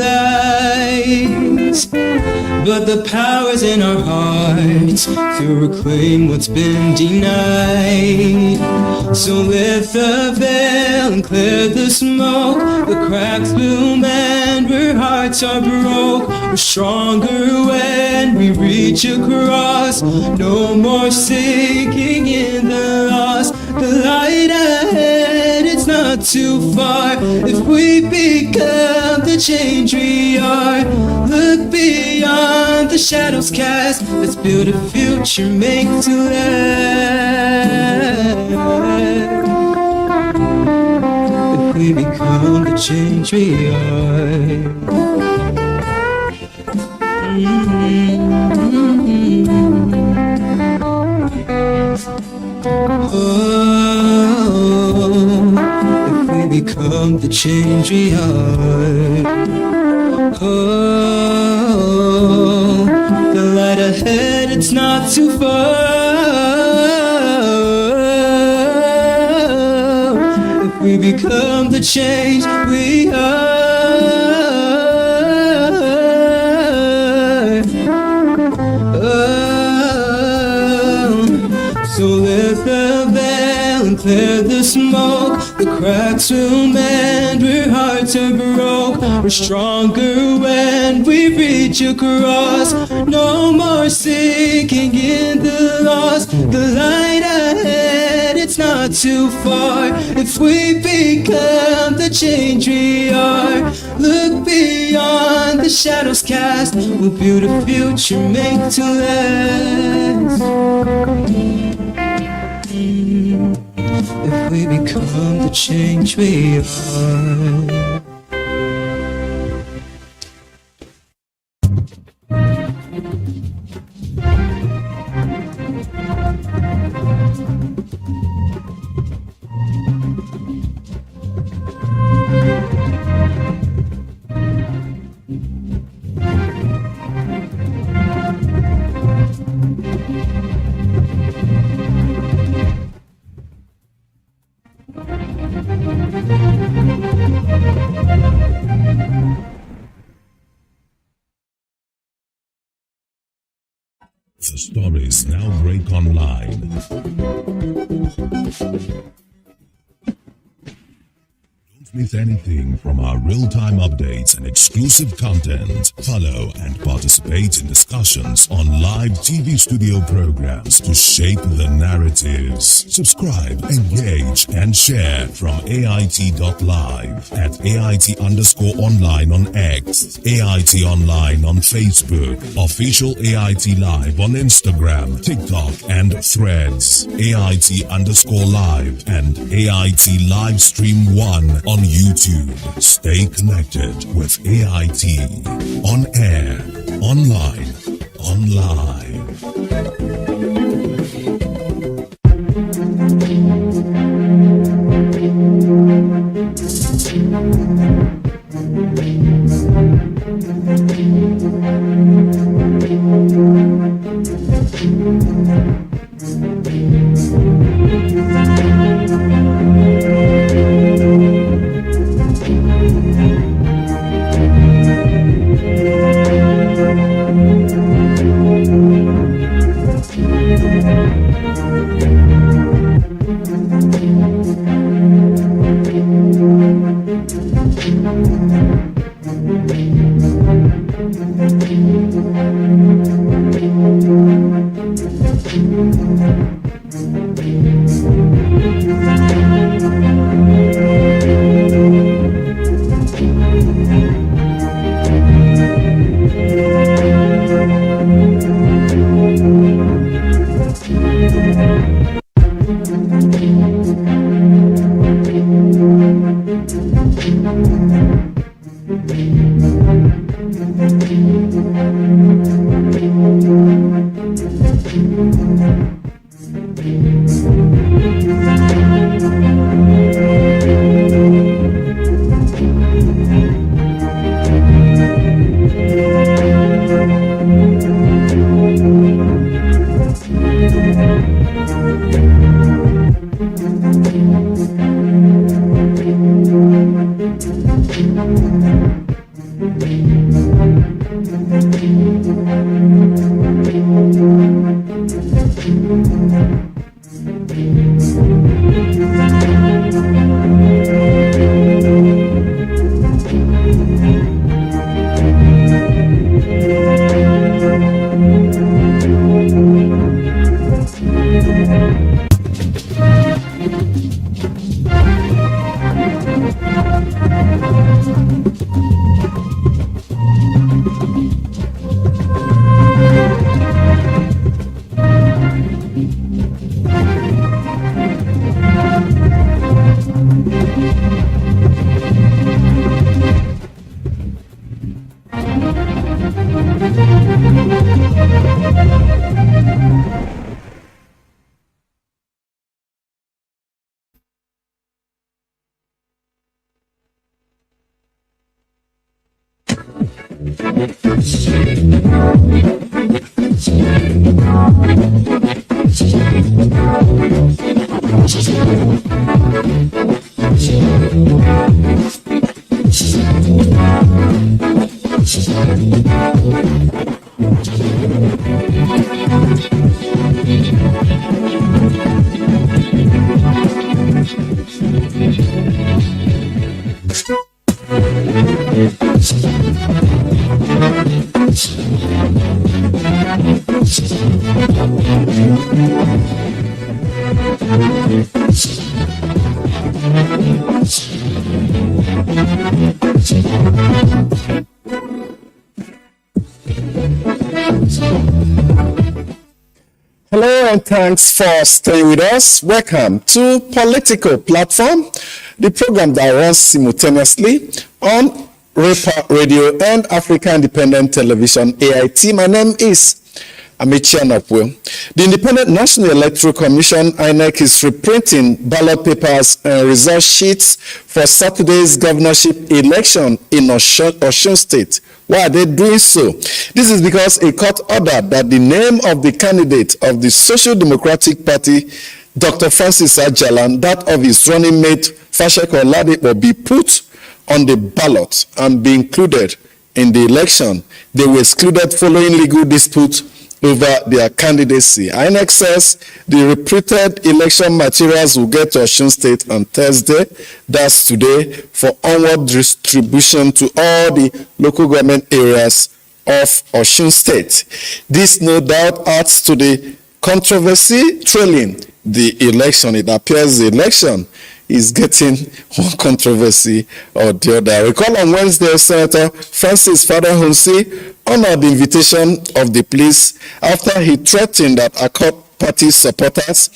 lives. But the power's in our hearts to reclaim what's been denied. So lift the veil and clear the smoke. The cracks will mend where hearts are broke. We're stronger when we reach across. No more sinking in the lost. The light ahead, it's not too far. If we become the change we are, look beyond the shadows cast. Let's build a future made to last. If we become the change we are. If we become the change we are. The light ahead, it's not too far. If we become the change we are. So lift the veil and clear the smoke. The cracks will mend where hearts are broke. We're stronger when we reach across. No more sinking in the lost. The light ahead, it's not too far. If we become the change we are, look beyond the shadows cast. We'll build a future made to last. If we become the change we are. The stories now break online. Don't miss anything from our real-time updates and exclusive content. Follow and participate in discussions on live TV studio programs to shape the narratives. Subscribe, engage, and share from AIT.live at AIT_online on X, AIT Online on Facebook, Official AIT Live on Instagram, TikTok, and Threads, AIT_live, and AIT Livestream 1 on YouTube. Stay connected with AIT. On air, online, on live. Hello and thanks for staying with us. Welcome to Political Platform, the program that runs simultaneously on RAPA Radio and Africa Independent Television, AIT. My name is Amici Anopwe. The Independent National Electoral Commission, INEC, is reprinting ballot papers and result sheets for Saturday's governorship election in Osun State. Why are they doing so? This is because a court ordered that the name of the candidate of the Social Democratic Party, Dr. Francis Ajalan, that of his running mate, Fasheku Oladipo, be put on the ballot and be included in the election. They were excluded following legal dispute over their candidacy. INEC says the reprinted election materials will get to Osun State on Thursday, that's today, for onward distribution to all the local government areas of Osun State. This no doubt adds to the controversy trailing the election. It appears the election is getting one controversy or the other. Recall on Wednesday, Senator Francis Fadahunsi honored the invitation of the police after he threatened that Accord Party supporters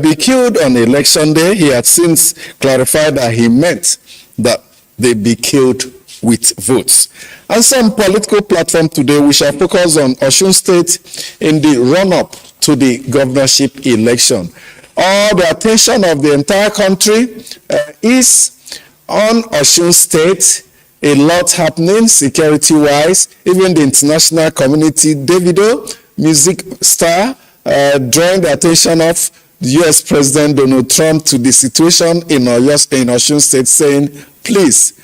be killed on election day. He had since clarified that he meant that they be killed with votes. And some political platform today, we shall focus on Osun State in the run-up to the governorship election. All the attention of the entire country is on Osun State. A lot happening security-wise. Even the international community, Davido, music star, drawing the attention of the U.S. President Donald Trump to the situation in Osun State, saying, please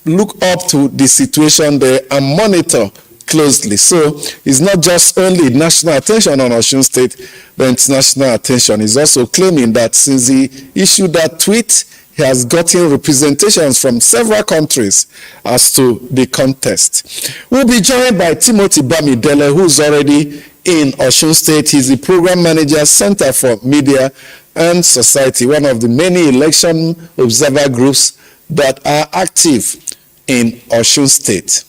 look up to the situation there and monitor closely. So it's not just only national attention on Osun State, but international attention. Is also claiming that since he issued that tweet, he has gotten representations from several countries as to the contest. We'll be joined by Timothy Bamidele, who's already in Osun State. He's the program manager, Center for Media and Society, one of the many election observer groups that are active in Osun State.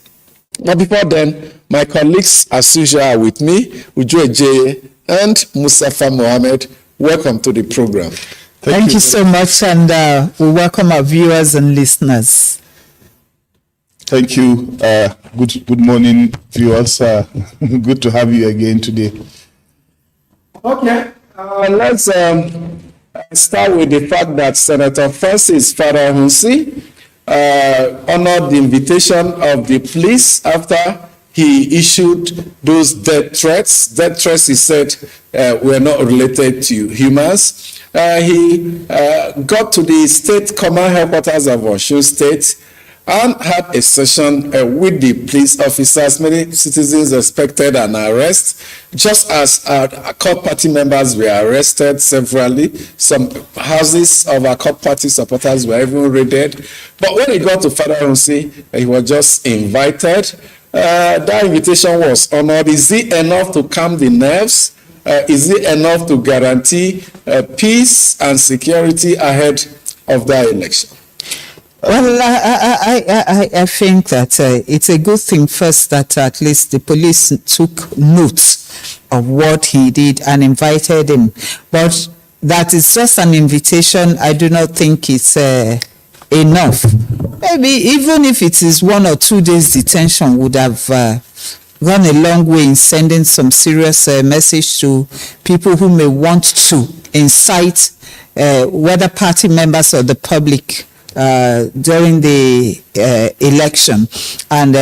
But before then, my colleagues, as usual, are with me, Uju Ejeye and Mustafa Mohammed. Welcome to the program. Thank you so much, and we welcome our viewers and listeners. Thank you. Good morning, viewers. Good to have you again today. Okay, let's start with the fact that Senator Francis Fadahunsi honored the invitation of the police after he issued those death threats. Death threats, he said, were not related to humans. He got to the state command headquarters of Osun State and had a session with the police officers. Many citizens expected an arrest, just as Accord Party members were arrested severally. Some houses of Accord Party supporters were even raided. But when he got to Fadahunsi, he was just invited. That invitation was honored. Is it enough to calm the nerves? Is it enough to guarantee peace and security ahead of that election? Well, I think that it's a good thing first that at least the police took note of what he did and invited him. But that is just an invitation. I do not think it's enough. Maybe even if it is 1 or 2 days detention would have gone a long way in sending some serious message to people who may want to incite whether party members or the public during the election, and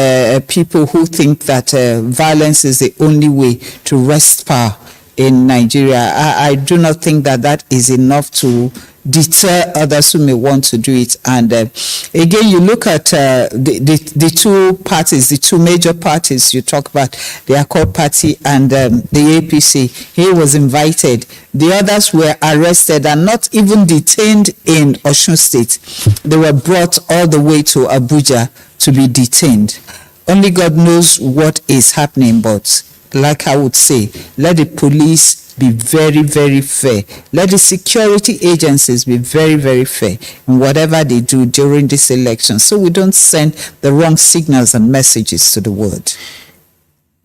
people who think that violence is the only way to wrest power in Nigeria. I do not think that that is enough to deter others who may want to do it. And again, you look at the two parties, the two major parties you talk about, the Accord Party and the APC. He was invited. The others were arrested and not even detained in Osun State. They were brought all the way to Abuja to be detained. Only God knows what is happening, but like I would say, let the police be very, very fair. Let the security agencies be very, very fair in whatever they do during this election, so we don't send the wrong signals and messages to the world.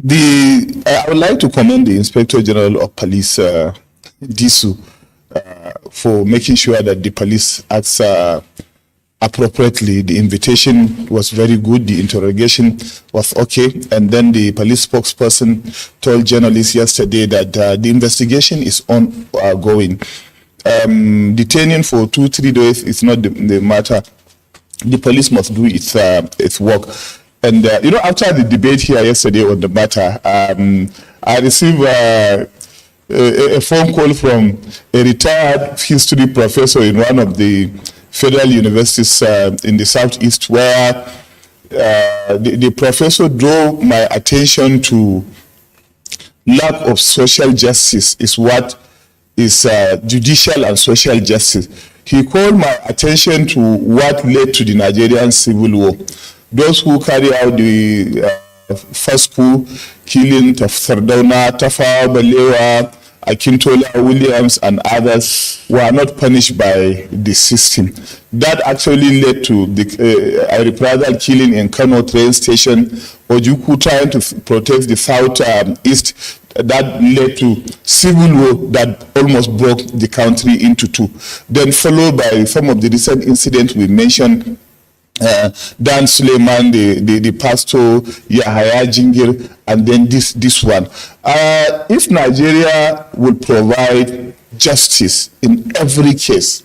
I would like to commend the Inspector General of Police, Disu, for making sure that the police acts appropriately. The invitation was very good. The interrogation was okay. And then the police spokesperson told journalists yesterday that the investigation is ongoing. Detaining for 2-3 days is not the matter. The police must do its work. And, after the debate here yesterday on the matter, I received a phone call from a retired history professor in one of the federal universities in the southeast, where the professor drew my attention to lack of social justice is what is judicial and social justice. He called my attention to what led to the Nigerian Civil War. Those who carry out the first coup, killing of Sardauna, Tafawa Balewa, Akintola, Williams, and others were not punished by the system. That actually led to the reprisal killing in Kano train station, Ojukwu trying to protect the southeast. That led to civil war that almost broke the country into two. Then followed by some of the recent incidents we mentioned, Dan Suleiman, the pastor, Yahaya Jingir, and then this one. If Nigeria will provide justice in every case,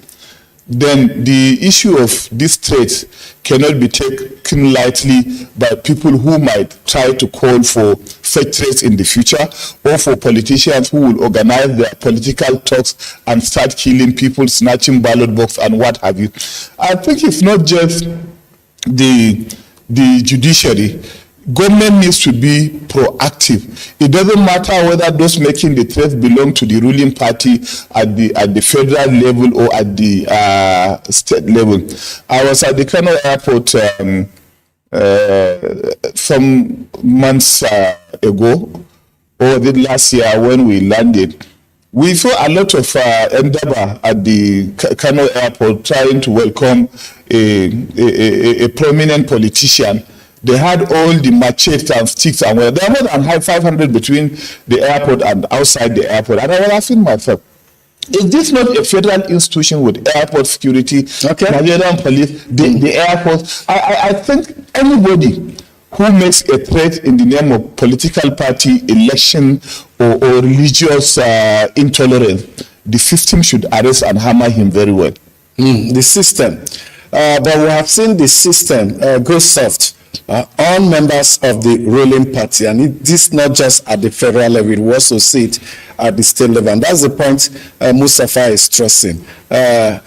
then the issue of this threat cannot be taken lightly by people who might try to call for such threats in the future, or for politicians who will organize their political talks and start killing people, snatching ballot box and what have you. I think it's not just the judiciary. Government needs to be proactive. It doesn't matter whether those making the threats belong to the ruling party at the federal level or at the state level. I was at the Kano airport some months ago, or the last year when we landed. We saw a lot of endeavor at the Kano airport trying to welcome a prominent politician. They had all the machetes and sticks, and there were more than 500 between the airport and outside the airport. And I was asking myself, is this not a federal institution with airport security, Nigerian police, the airport? I think anybody who makes a threat in the name of political party, election, or religious intolerance, the system should arrest and hammer him very well. The system. But we have seen the system go soft on members of the ruling party, and this not just at the federal level, we also see it at the state level, and that's the point Mustafa is stressing. There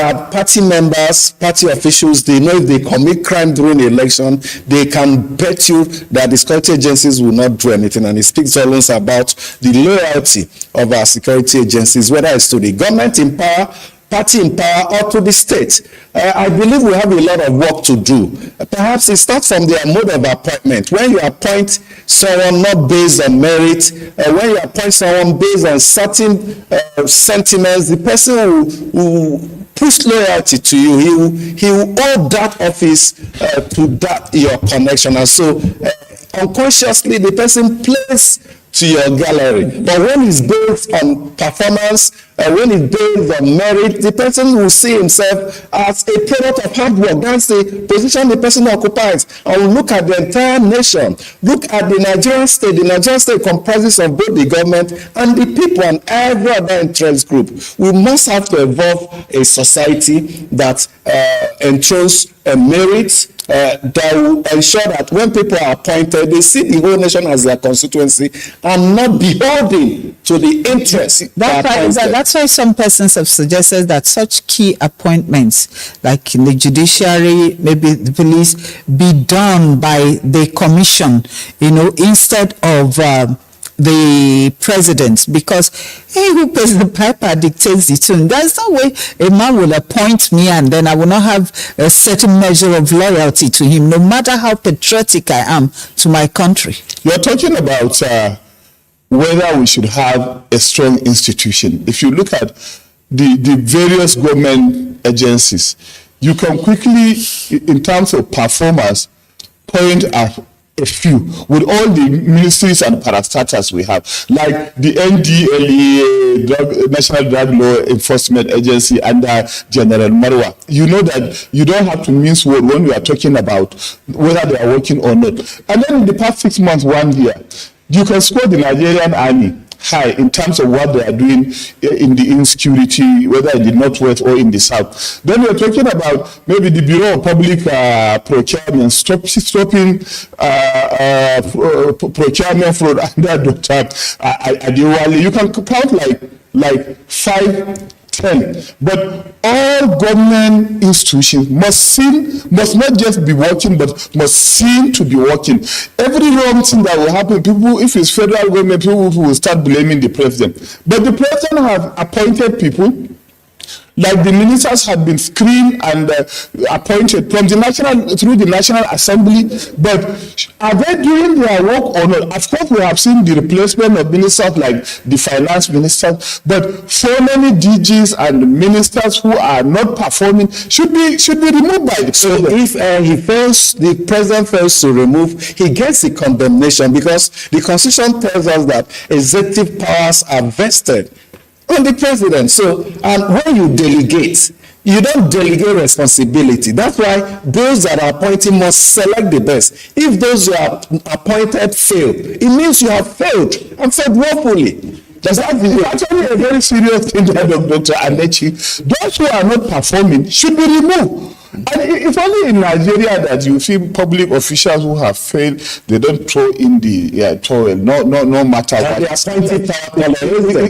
are party members, party officials, they know if they commit crime during the election, they can bet you that the security agencies will not do anything. And it speaks always about the loyalty of our security agencies, whether it's to the government in power, party in power, or to the state. I believe we have a lot of work to do. Perhaps it starts from their mode of appointment. When you appoint someone not based on merit, when you appoint someone based on certain sentiments, the person will push loyalty to you. He will owe that office to that your connection. And so unconsciously, the person plays to your gallery. But when it's based on performance, when it's based on merit, the person will see himself as a product of hard work. That's the position the person occupies. And we'll look at the entire nation. Look at the Nigerian state. The Nigerian state comprises of both the government and the people and every other interest group. We must have to evolve a society that enthrones merit, that will ensure that when people are appointed, they see the whole nation as their constituency and not beholden to the interests. That's why some persons have suggested that such key appointments, like in the judiciary, maybe the police, be done by the commission, instead of the president, because who pays the piper dictates the tune. There's no way a man will appoint me and then I will not have a certain measure of loyalty to him, no matter how patriotic I am to my country. You're talking about whether we should have a strong institution. If you look at the various government agencies, you can quickly, in terms of performance, point at a few with all the ministries and parastatals we have, like the NDLEA, National Drug Law Enforcement Agency, under General Marwa. You know that you don't have to mince word when we are talking about whether they are working or not. And then in the past 6 months, 1 year, you can score the Nigerian army high in terms of what they are doing in the insecurity, whether in the northwest or in the south. Then we're talking about maybe the Bureau of Public Procurement stopping procurement fraud under Dr. Adewale. You can count like 5, 10. But all government institutions must not just be working, but must seem to be working. Every wrong thing that will happen, people, if it's federal government, people will start blaming the president. But the president have appointed people, like the ministers have been screened and appointed from through the National Assembly. But are they doing their work or not? Of course, we have seen the replacement of ministers like the finance minister, but so many DGs and ministers who are not performing should be removed by the president. So if the president fails to remove, he gets the condemnation, because the Constitution tells us that executive powers are vested on the president. So, and when you delegate, you don't delegate responsibility. That's why those that are appointed must select the best. If those who are appointed fail, it means you have failed and failed woefully. That's actually a very serious thing that Dr. Amechi. Those who are not performing should be removed. And it's only in Nigeria that you see public officials who have failed, they don't throw in the towel, no matter what.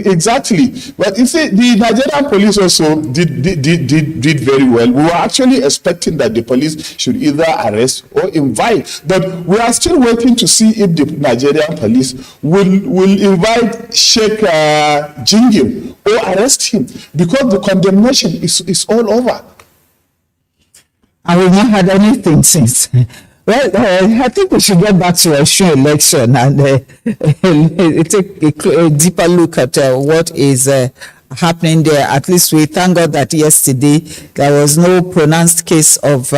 Exactly. But you see, the Nigerian police also did very well. We were actually expecting that the police should either arrest or invite, but we are still waiting to see if the Nigerian police will invite Sheikh Jingim or arrest him, because the condemnation is all over. I will not had anything since. Well, I think we should get back to a show election and take a deeper look at what is happening there. At least we thank God that yesterday there was no pronounced case of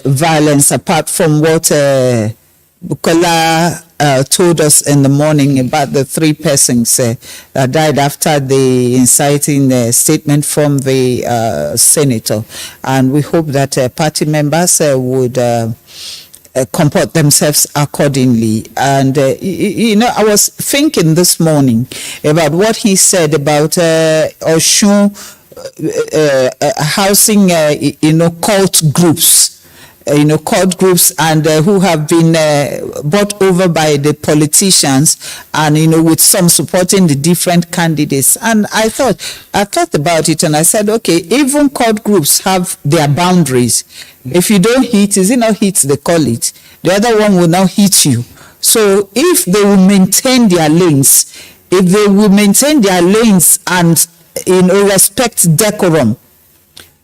violence, apart from what Bukola told us in the morning about the 3 persons that died after the inciting statement from the senator. And we hope that party members would comport themselves accordingly. And, I was thinking this morning about what he said about Osun housing, cult groups. Cult groups and who have been bought over by the politicians, and with some supporting the different candidates. And I thought about it, and I said, okay, even cult groups have their boundaries. If you don't hit, is it not hit they call it? The other one will now hit you. So if they will maintain their lanes, and respect decorum,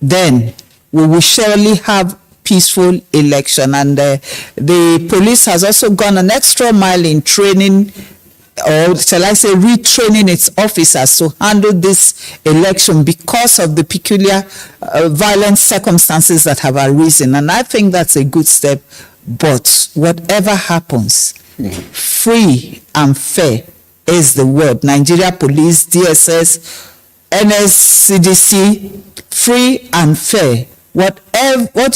then we will surely have peaceful election. And the police has also gone an extra mile in training, or shall I say retraining its officers to handle this election because of the peculiar violent circumstances that have arisen. And I think that's a good step. But whatever happens, free and fair is the word. Nigeria Police, DSS, NSCDC, free and fair. What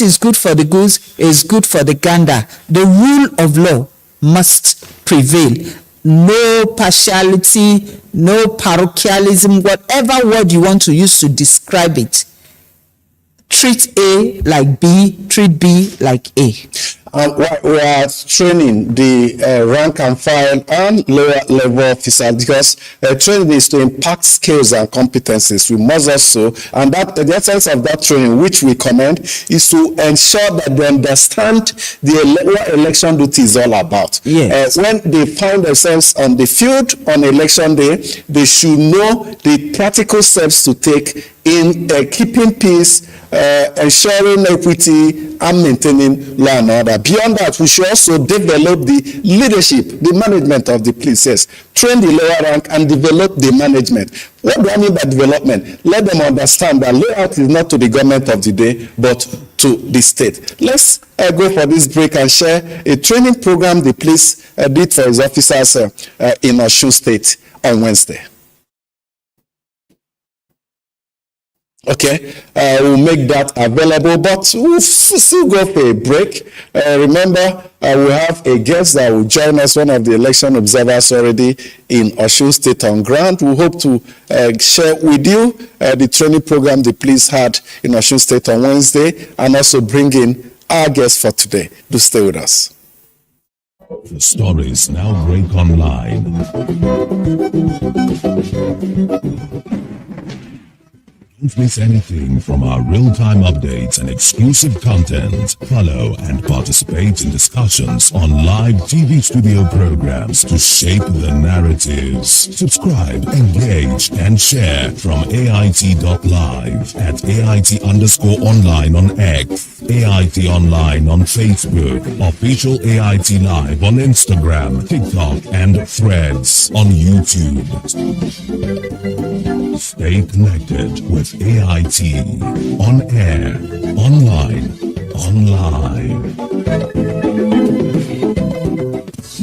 is good for the goose is good for the gander. The rule of law must prevail. No partiality, no parochialism, whatever word you want to use to describe it. Treat A like B, treat B like A. We are training the rank and file and lower level officers because training is to impact skills and competencies. We must also, and that the essence of that training, which we commend, is to ensure that they understand what election duty is all about. Yes. When they find themselves on the field on election day, they should know the practical steps to take in keeping peace, ensuring equity, and maintaining law and order. Beyond that, we should also develop the leadership, the management of the police. Yes, train the lower rank and develop the management. What do I mean by development? Let them understand that layout is not to the government of the day, but to the state. Let's go for this break and share a training program the police did for its officers in Osun State on Wednesday. Okay, we'll make that available, but we'll still go for a break. Remember, we have a guest that will join us, one of the election observers already in Osun State on ground. We hope to share with you the training program the police had in Osun State on Wednesday, and also bring in our guest for today. Do stay with us. The stories now break online. Don't miss anything from our real-time updates and exclusive content. Follow and participate in discussions on live TV studio programs to shape the narratives. Subscribe, engage, and share from AIT.live at AIT_online on X, AIT Online on Facebook, Official AIT Live on Instagram, TikTok, and Threads on YouTube. Stay connected with AIT, on air, online, online.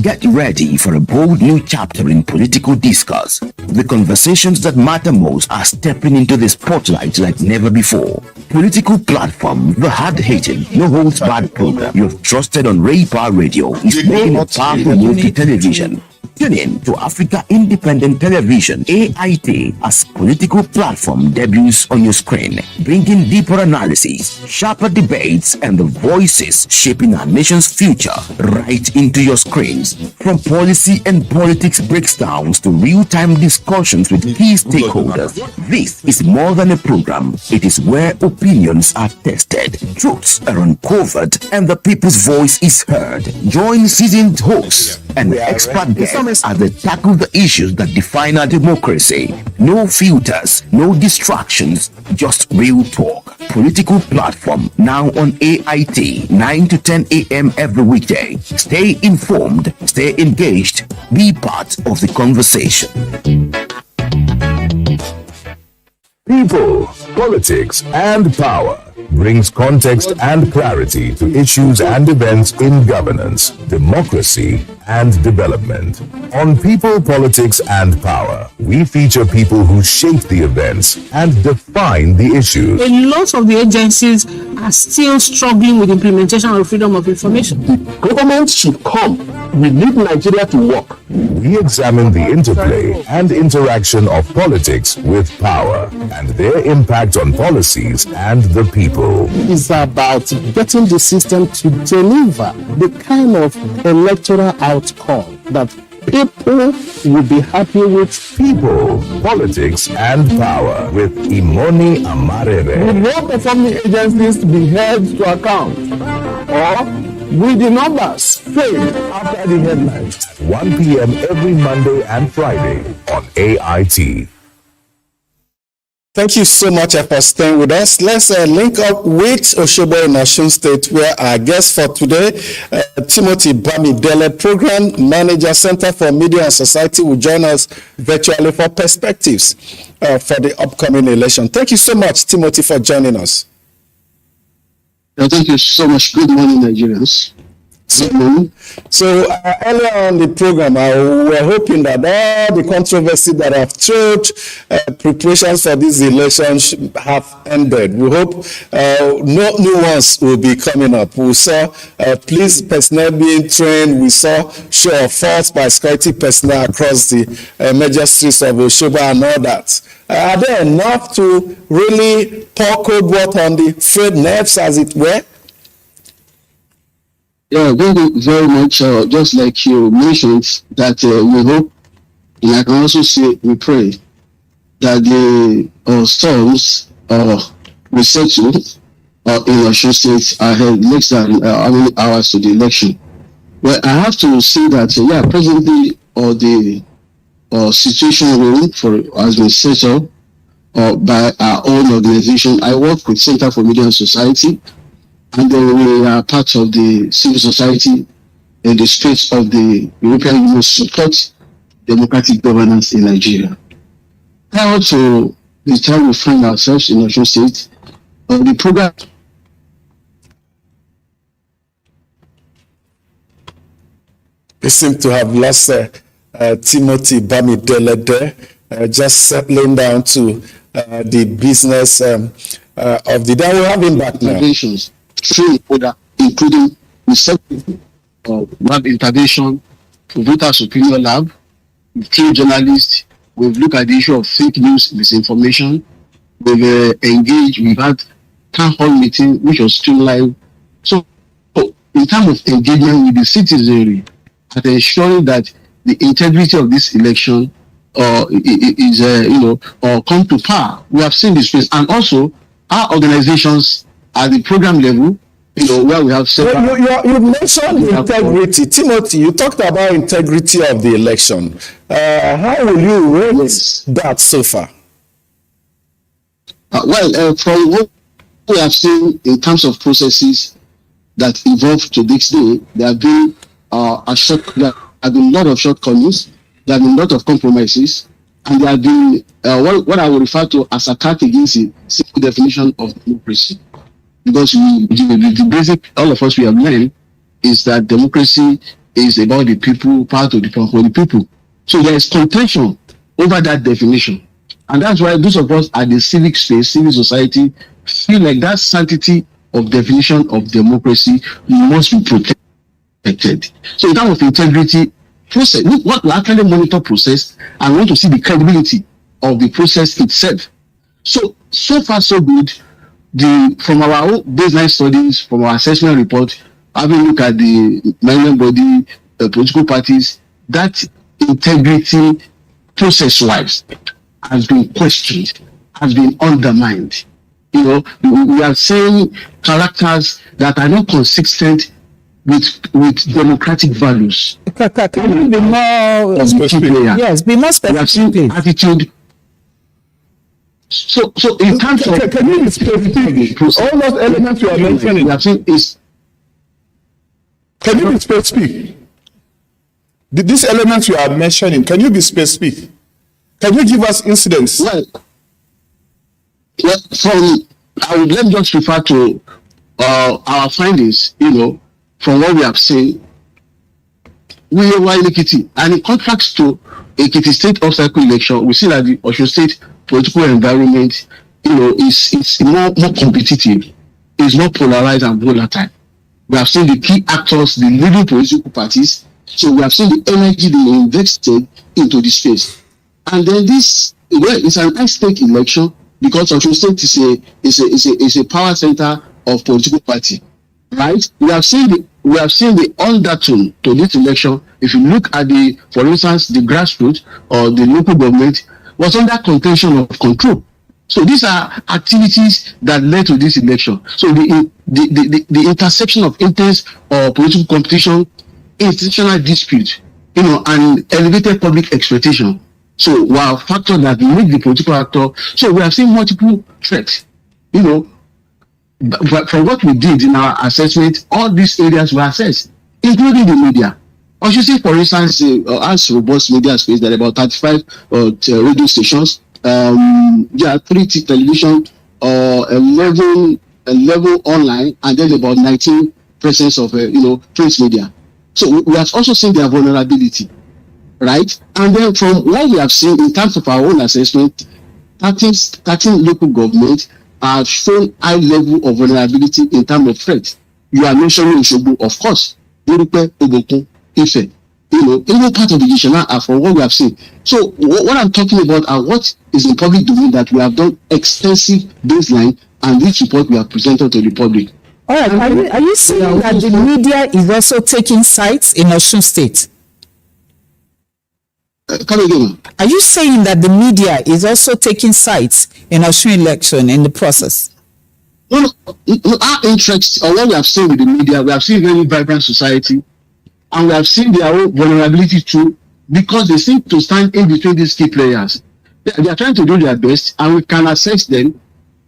Get ready for a bold new chapter in political discourse. The conversations that matter most are stepping into the spotlight like never before. Political platform, the hard-hitting, no-holds-barred program you've trusted on Raypa Radio is making a powerful move to television. Tune in to Africa Independent Television, AIT, as political platform debuts on your screen, bringing deeper analysis, sharper debates, and the voices shaping our nation's future right into your screens. From policy and politics breakdowns to real-time discussions with key stakeholders, this is more than a program. It is where opinions are tested, truths are uncovered, and the people's voice is heard. Join seasoned hosts and expert guests as they tackle the issues that define our democracy. No filters, no distractions, just real talk. Political platform now on AIT, 9 to 10 a.m. every weekday. Stay informed, stay engaged, be part of the conversation. People, politics, and power brings context and clarity to issues and events in governance, democracy, and development. On People, Politics, and Power, we feature people who shape the events and define the issues. A lot of the agencies are still struggling with implementation of freedom of information. The government should come. We need Nigeria to work. We examine the interplay and interaction of politics with power and their impact on policies and the people. It's about getting the system to deliver the kind of electoral outcome that people will be happy with. People, Politics, and Power with Imoni Amarebe. Will no performing agencies be held to account? Or will the numbers fade after the headlines? 1 p.m. every Monday and Friday on AIT. Thank you so much for staying with us. Let's link up with Oshobo in Osun State, where our guest for today, Timothy Bamidele, Program Manager, Center for Media and Society, will join us virtually for perspectives for the upcoming election. Thank you so much, Timothy, for joining us. Thank you so much. Good morning, Nigerians. So earlier on the program, we're hoping that all the controversy that have throughout preparations for this election have ended. We hope no new ones will be coming up. We saw police personnel being trained. We saw show of force by security personnel across the major streets of Oshoba and all that. Are there enough to really pour cold water on the frayed nerves, as it were? Yeah, thank you very much. Just like you mentioned, that we hope, and I can also say we pray that the storms will settle in Osun State ahead less than how many hours to the election. Well, I have to say that presently the situation room has been settled by our own organization. I work with Center for Media and Society, and then we are part of the civil society in the space of the European Union support democratic governance in Nigeria. Prior to the time we find ourselves in Osun State, the program. We seem to have lost Timothy Bamidele there, just settling down to the business of the day. We have him back now. Including receptive lab intervention, voters' opinion lab, we've trained journalists, we've looked at the issue of fake news, misinformation, we've engaged, we've had town hall meeting, which was streamlined. So in terms of engagement with the citizenry, and ensuring that the integrity of this election is come to power, we have seen this space, and also our organizations at the program level, where we have several. You mentioned integrity. Timothy, you talked about integrity of the election. How will you rate that so far? From what we have seen in terms of processes that evolved to this day, there have been a lot of shortcomings, there have been a lot of compromises, and there have been what I would refer to as attack against the simple definition of democracy. Because the basic, all of us we have learned, is that democracy is about the people, part of the people, for the people. So there is contention over that definition. And that's why those of us at the civic space, civil society, feel like that sanctity of definition of democracy must be protected. So in terms of integrity, process, what we actually monitor process, and we want to see the credibility of the process itself. So far so good. From our own baseline studies, from our assessment report, having looked at the management body, political parties, that integrity process-wise has been questioned, has been undermined. We are seeing characters that are not consistent with democratic values. Can you be more specific? Yes, be more specific. We have seen attitude. So in terms of, can you be specific? All those elements you are mentioning, we have seen is. Can you be specific? These elements you are mentioning, can you be specific? Can you give us incidents? Well, I would let just refer to our findings. From what we have seen, we were in Ekiti, and in contrast to Ekiti State off-cycle election, we see that the Osun State political environment, is more competitive, is more polarized and volatile. We have seen the key actors, the leading political parties. So we have seen the energy they invested into the space. And then this, it's an high-stake election because Osun State is a power center of political party, right? We have seen the undertone to this election. If you look at for instance, the grassroots or the local government was under contention of control. So these are activities that led to this election. So the intersection of intense or political competition, institutional dispute, and elevated public expectation. So while factors that make the political actor, so we have seen multiple threats. But from what we did in our assessment, all these areas were assessed, including the media. Or you see, for instance, as robust media space, there are about 35 radio stations, 3 television, 11 online, and then about 19 presence of print media. So we have also seen their vulnerability, right? And then from what we have seen in terms of our own assessment, 13 local governments have shown high level of vulnerability in terms of threat. You are mentioning Osogbo, of course, Yoruba, Ogungun, Ife, even part of the Ishana are from what we have seen. So what I'm talking about are what is in public domain that we have done extensive baseline, and this report we have presented to the public. All right, are you saying that the media is also taking sides in Osun State? Come again. Are you saying that the media is also taking sides in Osun election in the process? No, our interest, or what we have seen with the media, we have seen very vibrant society, and we have seen their own vulnerability too, because they seem to stand in between these key players. They are trying to do their best, and we can assess them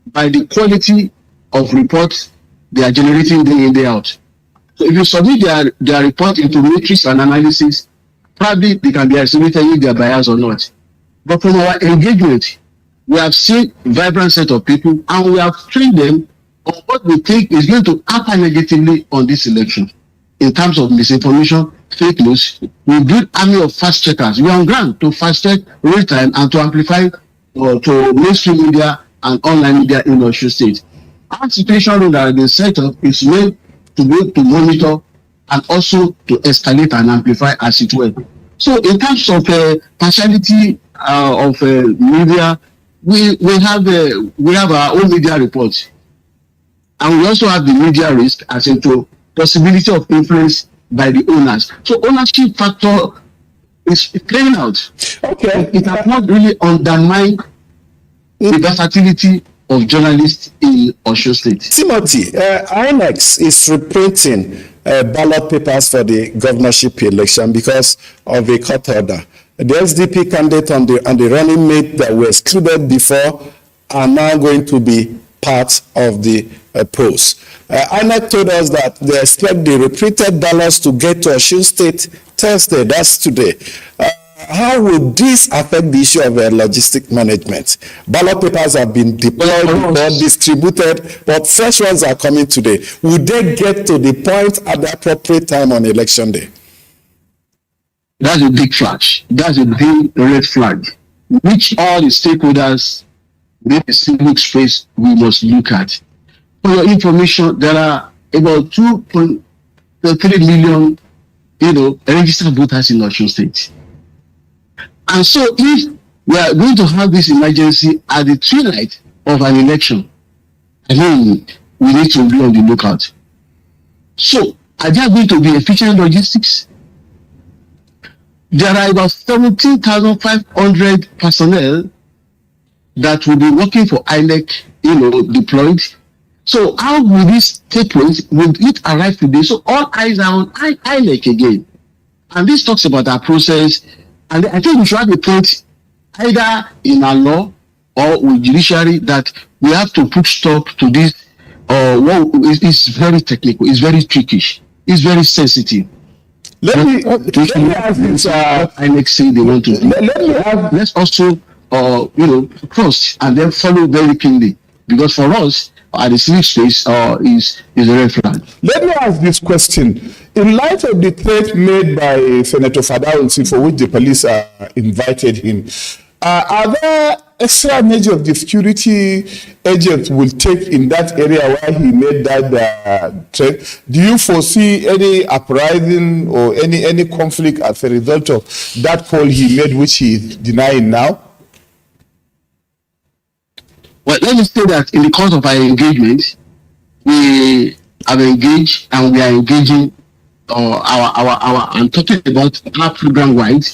by the quality of reports they are generating day in, day out. So if you submit their report into matrix and analysis, probably they can be estimated if they are biased or not. But from our engagement, we have seen a vibrant set of people, and we have trained them on what we think is going to happen negatively on this election. In terms of misinformation, fake news, we build army of fast checkers. We are on ground to fast check real time and to amplify to mainstream media and online media in Osun State. Our situation room that has been set up is meant to be able to monitor and also to escalate and amplify as it were. So in terms of partiality of media, we have our own media reports, and we also have the media risk as into possibility of influence by the owners. So ownership factor is playing out. Okay, it has not really undermined the versatility of journalists in Osun State. Timothy, INEC is reprinting ballot papers for the governorship election because of a court order. The SDP candidate and the running mate that were excluded before are now going to be part of the polls. INEC told us that they expect the reprinted ballots to get to Osun State Thursday, that's today. How will this affect the issue of logistic management? Ballot papers have been deployed or distributed, but fresh ones are coming today. Will they get to the point at the appropriate time on election day? That's a big flag. That's a big red flag, which all the stakeholders, the civic space, we must look at. For your information, there are about 2.3 million, registered voters in Osun State. And so if we are going to have this emergency at the twilight of an election, then we need to be on the lookout. So are there going to be efficient logistics? There are about 17,500 personnel that will be working for INEC, deployed. So how will this take place? Will it arrive today? So all eyes are on INEC again. And this talks about our process. And I think we should have a point either in our law or with judiciary that we have to put stop to this. It's very technical. It's very tricky. It's very sensitive. Let me ask this. INEC say they want to do. Let's also, cross and then follow very keenly, because for us, the civic space is a red flag. Let me ask this question. In light of the threat made by Senator Fadausi, for which the police invited him, are there extra measures of the security agents will take in that area where he made that threat? Do you foresee any uprising or any conflict as a result of that call he made, which he is denying now? Well, let me say that in the course of our engagement, we have engaged and we are engaging I'm talking about our program wide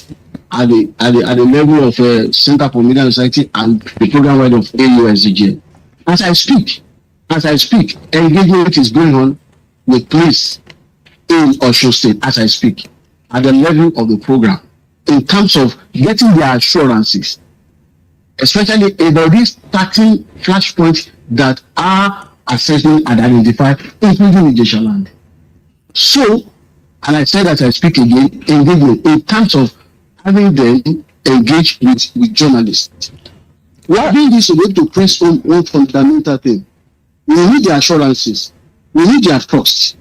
at the level of Center for Media and Society and the program wide of AUSDJ. As I speak, engagement is going on with police in Osun State as I speak, at the level of the program, in terms of getting their assurances, especially about these 13 flashpoints that are assessment and identified, including Ijesha land. So, and I said that I speak again, engagement in terms of having them engage with journalists. We are doing this to press on one fundamental thing. We need their assurances. We need their trust.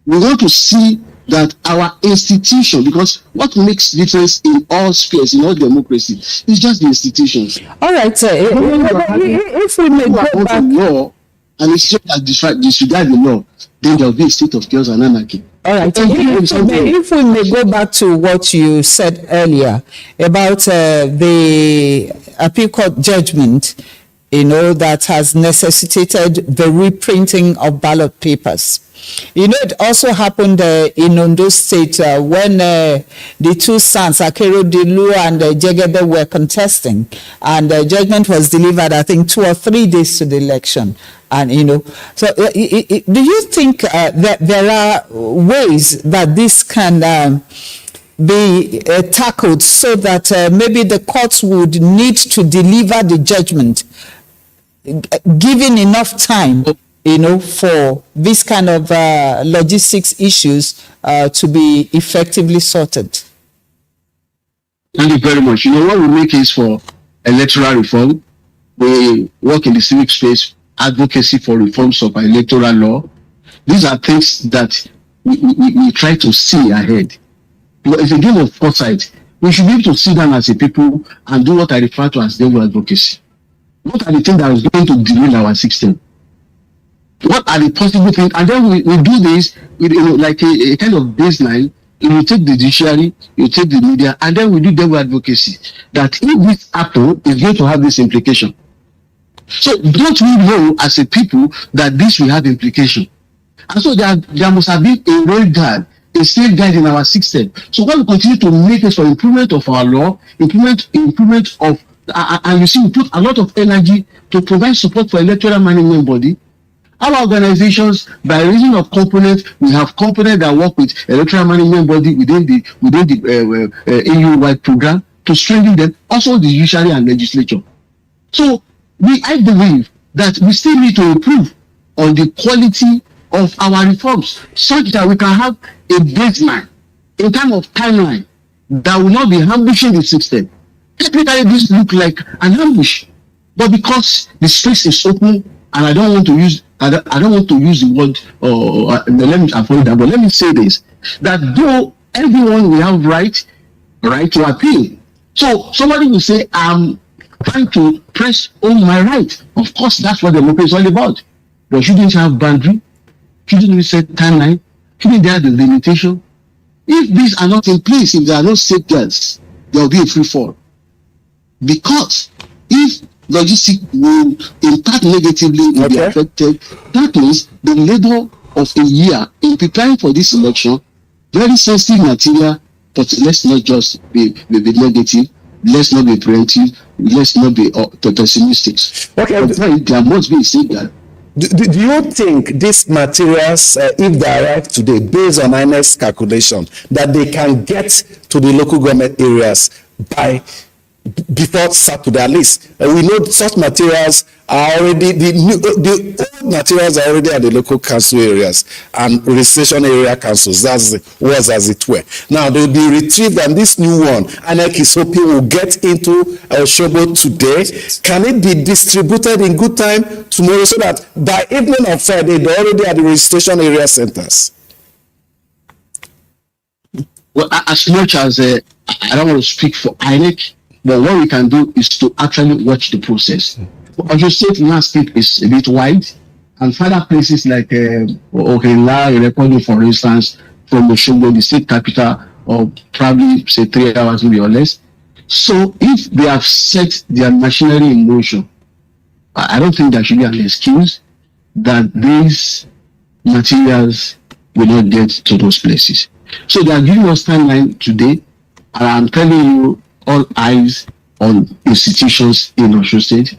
We want to see that our institution, because what makes difference in all spheres, in all democracy, is just the institutions. All right, if we may go back, law, and it's just that disregard the law, then there will be a state of chaos and anarchy. All right. If we may go back to what you said earlier about the appeal court judgment, that has necessitated the reprinting of ballot papers. It also happened in Ondo State when the two sons, Akeredolu and Jegede, were contesting, and the judgment was delivered, I think, 2 or 3 days to the election. And, so do you think that there are ways that this can be tackled so that maybe the courts would need to deliver the judgment, given enough time, for this kind of logistics issues to be effectively sorted? Thank you very much. What we make is for electoral reform. We work in the civic space, advocacy for reforms of electoral law. These are things that we try to see ahead. It's a game of foresight. We should be able to sit down as a people and do what I refer to as devil advocacy. What are the things that is going to derail our system? What are the possible things? And then we do this with like a kind of baseline. You take the judiciary, you take the media, and then we do devil advocacy. That if this happens, it's going to have this implication. So don't we know as a people that this will have implication? And so there must have been a road guard, a safeguard in our system. So when we continue to make it for improvement of our law, improvement of, and you see, we put a lot of energy to provide support for electoral management body. Our organizations, by reason of components, we have components that work with electoral management body within the EU-wide program to strengthen them, also the judiciary and legislature. So I believe that we still need to improve on the quality of our reforms such that we can have a baseline in terms of timeline that will not be ambushing the system. Technically, this looks like an ambush, but because the space is open, and I don't want to use the word, let me avoid that, but let me say this, that though everyone will have right to appeal. So somebody will say, I'm trying to press on my right. Of course, that's what democracy is all about. But shouldn't you have boundary? Shouldn't we set timeline? Shouldn't there be limitation? If these are not in place, if there are no safeguards, there will be a free fall. Because if logistics will impact negatively will be affected, that means the labor of a year in preparing for this election, very sensitive material, but let's not just be negative, let's not be preemptive, let's not be pessimistic. Okay, there must be a safeguard. Do you think these materials, if they arrive today, based on INEC's calculation, that they can get to the local government areas before Saturday at least? We know such materials are already, the old materials are already at the local council areas and registration area councils, as it were. Now they will be retrieved, and this new one, INEC is hoping will get into Osogbo today. Can it be distributed in good time tomorrow so that by evening of Friday they're already at the registration area centers? Well, as much as I don't want to speak for INEC, but what we can do is to actually watch the process. Oyo State last state is a bit wide, and further places like Okela, for instance, from Osogbo, the state capital, or probably say 3 hours maybe or less. So if they have set their machinery in motion, I don't think there should be an excuse that these materials will not get to those places. So they are giving us timeline today, and I'm telling you, all eyes on institutions in Oyo State,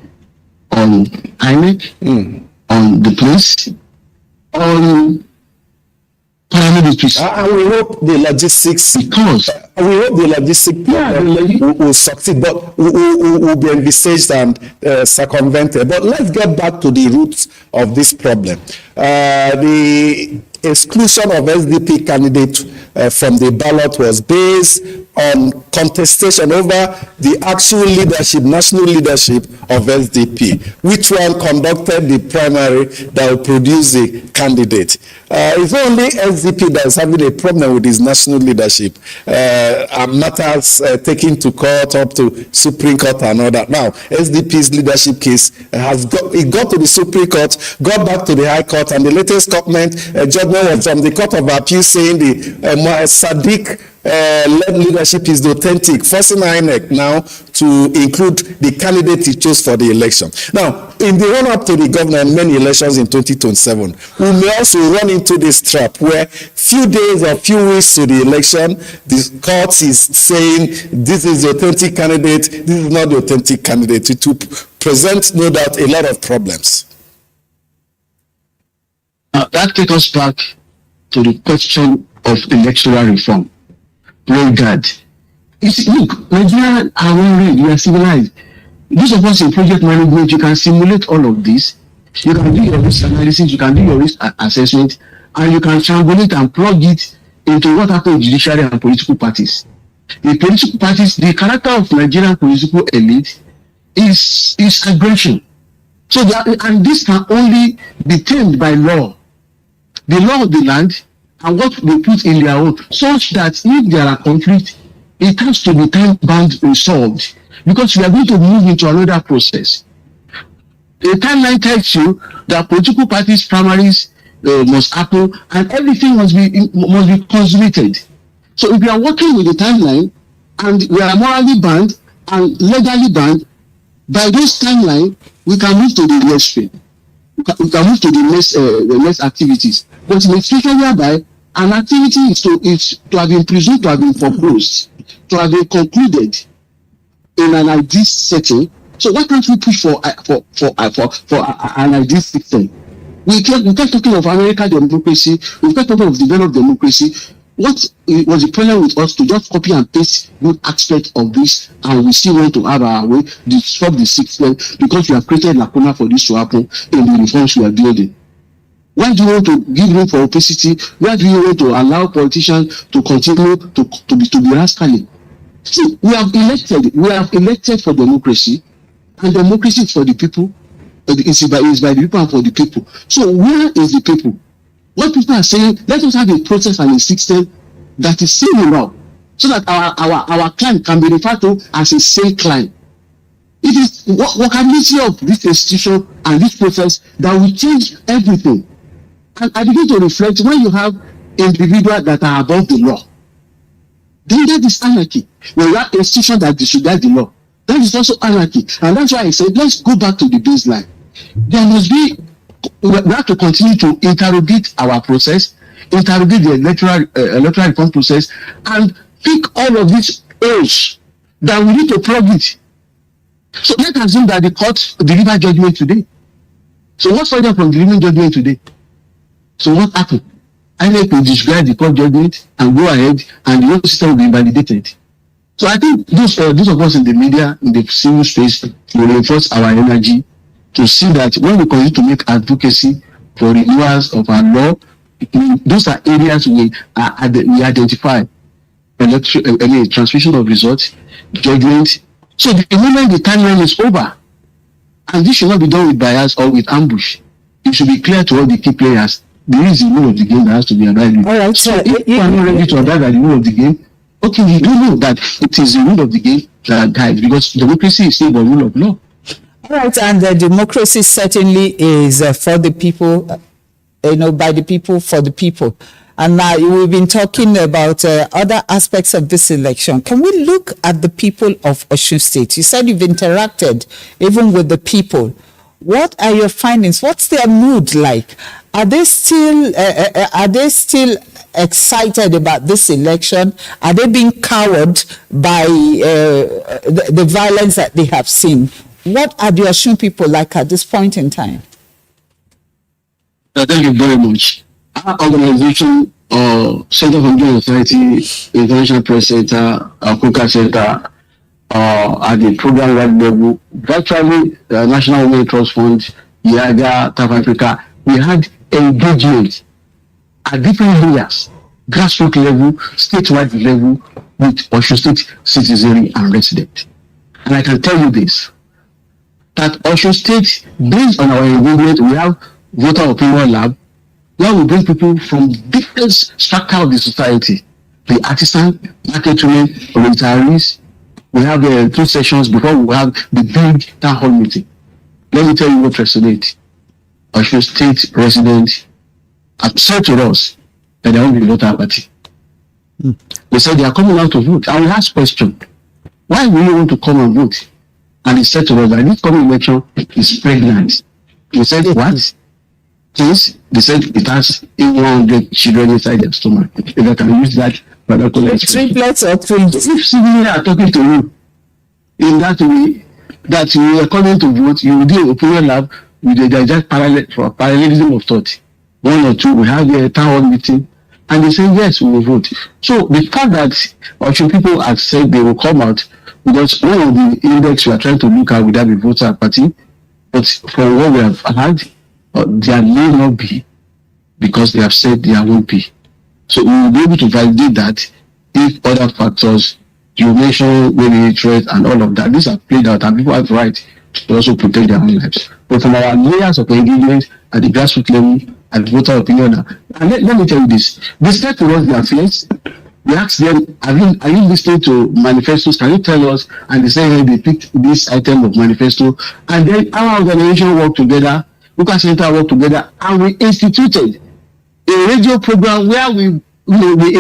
on INEC, on the police, on paramilitaries. And we hope the logistics, because we hope the logistics will succeed, but will be envisaged and circumvented. But let's get back to the roots of this problem. The exclusion of SDP candidate from the ballot was based on contestation over the actual leadership, national leadership of SDP. Which one conducted the primary that will produce the candidate? It's only SDP that is having a problem with his national leadership. Matters taken to court, up to Supreme Court and all that. Now, SDP's leadership case got to the Supreme Court, got back to the High Court, and the latest judgment was from the Court of Appeal saying the Sadiq led leadership is authentic, forcing INEC now to include the candidate he chose for the election. Now, in the run-up to the governor and many elections in 2027, we may also run into this trap where few days or few weeks to the election, the court is saying this is the authentic candidate, this is not the authentic candidate. It will present, no doubt, a lot of problems. That takes us back to the question of electoral reform. Very bad. Look, Nigeria are well read, we are civilized. Those of us in project management, you can simulate all of this. You can do your risk analysis, you can do your risk assessment, and you can triangulate and plug it into what happens in judiciary and political parties. The political parties, the character of Nigerian political elite is aggression. So and this can only be tamed by law. The law of the land and what they put in their own, such that if there are conflicts, it has to be time-bound resolved, because we are going to move into another process. The timeline tells you that political parties' primaries must happen, and everything must be consummated. So if we are working with the timeline, and we are morally bound and legally bound by those timelines, we can move to the next stream. We can move to the next activities. But in a situation whereby an activity is to have been presumed to have been foreclosed, to have been concluded in an ideal setting. So why can't we push for an ideal system? We kept talking of American democracy. We kept talking of developed democracy. What was the problem with us to just copy and paste good aspects of this, and we still want to have our way, disrupt the system because we have created lacuna for this to happen in the reforms we are building? Why do you want to give room for opacity? Why do you want to allow politicians to continue to be rascally? See, we have elected for democracy, and democracy is for the people. It's by the people and for the people. So where is the people? What people are saying, let us have a process and a system that is sane enough, so that our client can be referred to as a sane client. It is workability of this institution and this process that will change everything. And I begin to reflect, when you have individuals that are above the law, then that is anarchy. When you have institutions that disregard the law, that is also anarchy. And that's why I said, let's go back to the baseline. There must be, we have to continue to interrogate our process, interrogate the electoral reform process, and pick all of these holes that we need to plug it. So let's assume that the court delivered judgment today. So what's further from delivering judgment today? So what happened? INEC will disregard the court judgment and go ahead, and the whole system will be invalidated. So I think those of us in the media, in the civil space, will reinforce our energy to see that when we continue to make advocacy for renewals of our law, those are areas we identify. Transmission of results, judgment. So the moment the timeline is over, and this should not be done with bias or with ambush, it should be clear to all the key players. There is a rule of the game that has to be arrived. All right, so if you are not ready to arrive at the rule of the game, okay, we do know that it is the rule of the game that guides, because democracy is still the rule of law. All right, and democracy certainly is for the people, by the people, for the people. And now we've been talking about other aspects of this election. Can we look at the people of Osun State? You said you've interacted even with the people. What are your findings? What's their mood like? Are they still excited about this election? Are they being cowed by the violence that they have seen? What are the Osun people like at this point in time? Thank you very much. Our organization, Center for Human Authority, International Press Center, Kuka Center, at the program level, virtually National Women Trust Fund, IAGA, South Africa, we had engagement at different layers, grassroots level, statewide level, with Osun State citizenry and resident. And I can tell you this, that Osun State, based on our engagement, we have voter opinion lab, where we bring people from different strata of the society, the artisan, market women, retirees. We have 2 sessions before we have the big town hall meeting. Let me tell you what resonates. Osun State residents have said to us that they won't be voter apathy. They said they are coming out to vote. And we asked question, why will you want to come and vote? And he said to us that this coming election is pregnant. We said, what? Yes, they said it has 100 children inside their stomach. If I can use that particular expression. Triplets or twins. If civilians are talking to you in that way, that you are coming to vote, you will do an opinion lab with the just parallelism of thought. 1 or 2, we have a town hall meeting, and they say, yes, we will vote. So the fact that Osun people have said they will come out, because one of the index we are trying to look at would have a voter party, but from what we have had, there may not be, because they have said there won't be. So we will be able to validate that if other factors you mentioned, maybe threat and all of that, these are played out, and people have the right to also protect their own lives. But from our layers of engagement at the grassroots level, at the voter opinion, and let me tell you this, they said to us their fears. We asked them, are you listening to manifestos? Can you tell us? And they say, hey, they picked this item of manifesto, and then our organization worked together, Lucas Center worked together, and we instituted a radio program where we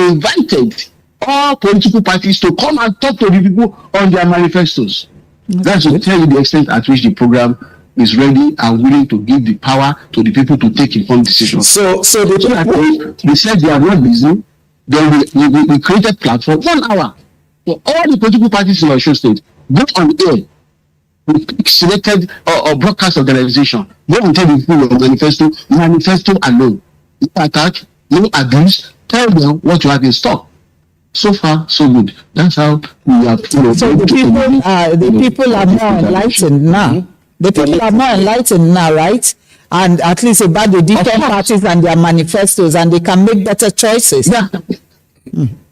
invited all political parties to come and talk to the people on their manifestos. That's to tell you the extent at which the program is ready and willing to give the power to the people to take informed decisions. So they said they are not busy. Then we created a platform, 1 hour, for all the political parties in Osun State. Go on air. We selected or broadcast organization. Go and tell the people of manifesto alone. No attack, no abuse. Tell them what you have in stock. So far, so good. That's how we have. So the people are more enlightened now. The people are more enlightened now, right? And at least about the different parties and their manifestos, and they can make better choices. Yeah.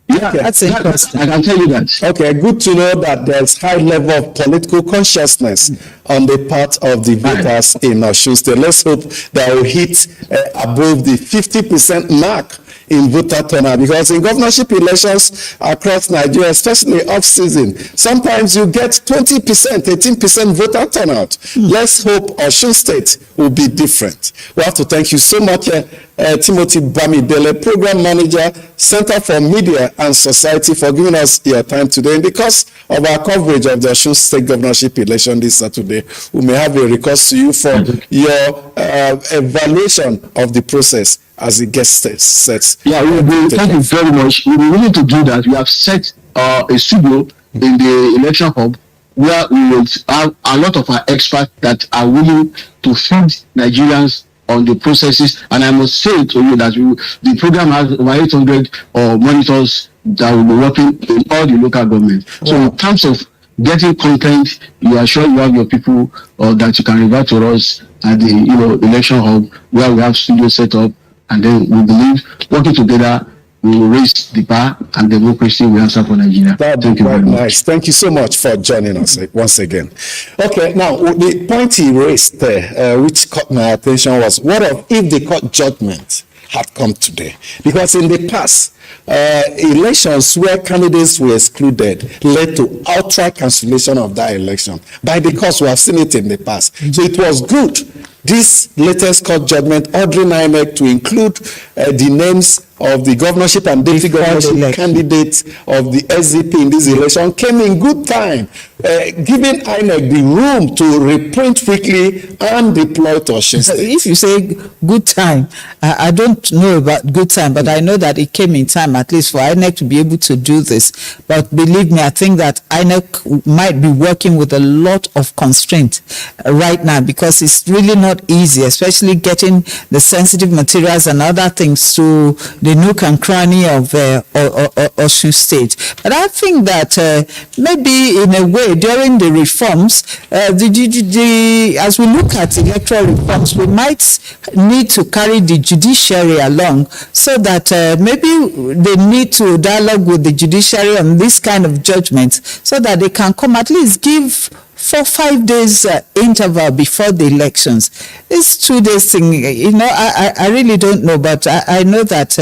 Yeah, that's interesting. I can tell you that. Okay, good to know that there's high level of political consciousness on the part of the voters in Osun State. Let's hope that we'll hit above the 50% mark in voter turnout, because in governorship elections across Nigeria, especially off-season, sometimes you get 20%, 18% voter turnout. Let's hope Osun State will be different. We have to thank you so much, Timothy Bamidele, Program Manager, Center for Media and Society, for giving us your time today. And because of our coverage of the Osun State governorship election this Saturday, we may have a request to you for your evaluation of the process as it gets set. Yeah, thank you very much. We'll be willing to do that. We have set a studio in the election hub where we will have a lot of our experts that are willing to feed Nigerians on the processes. And I must say to you that the program has over 800 monitors that will be working in all the local governments. So in terms of getting content, you are sure you have your people that you can revert to us at the election hub where we have studios set up. And then we believe working together we will raise the bar and democracy will answer for Nigeria. Thank you very much. Nice. Thank you so much for joining us once again. Okay, now the point he raised there, which caught my attention, was what if the court judgment had come today? Because in the past, elections where candidates were excluded led to outright cancellation of that election by the courts. We have seen it in the past. So it was good, this latest court judgment ordering INEC to include the names of the governorship and deputy governorship candidates of the SDP in this election came in good time, giving INEC the room to reprint quickly and deploy to Osun State. If you say good time, I don't know about good time, but I know that it came in time, at least for INEC to be able to do this. But believe me, I think that INEC might be working with a lot of constraint right now, because it's really not easy, especially getting the sensitive materials and other things to the nook and cranny of Osun State. But I think that maybe in a way during the reforms, as we look at electoral reforms, we might need to carry the judiciary along so that maybe they need to dialogue with the judiciary on this kind of judgments so that they can come at least give 4-5 days interval before the elections. This 2 days thing, I really don't know, but I know that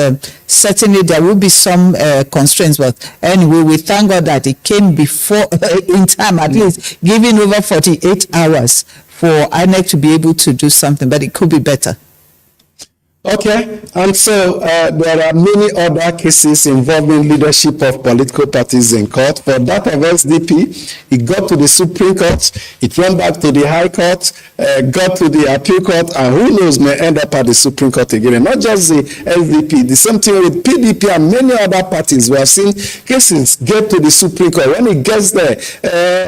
certainly there will be some constraints. But anyway, we thank God that it came before in time, at least giving over 48 hours for INEC to be able to do something, but it could be better. Okay, and so there are many other cases involving leadership of political parties in court. For that of SDP, it got to the Supreme Court, it went back to the High Court, got to the Appeal Court, and who knows, may end up at the Supreme Court again. And not just the SDP, the same thing with PDP and many other parties. We have seen cases get to the Supreme Court. When it gets there,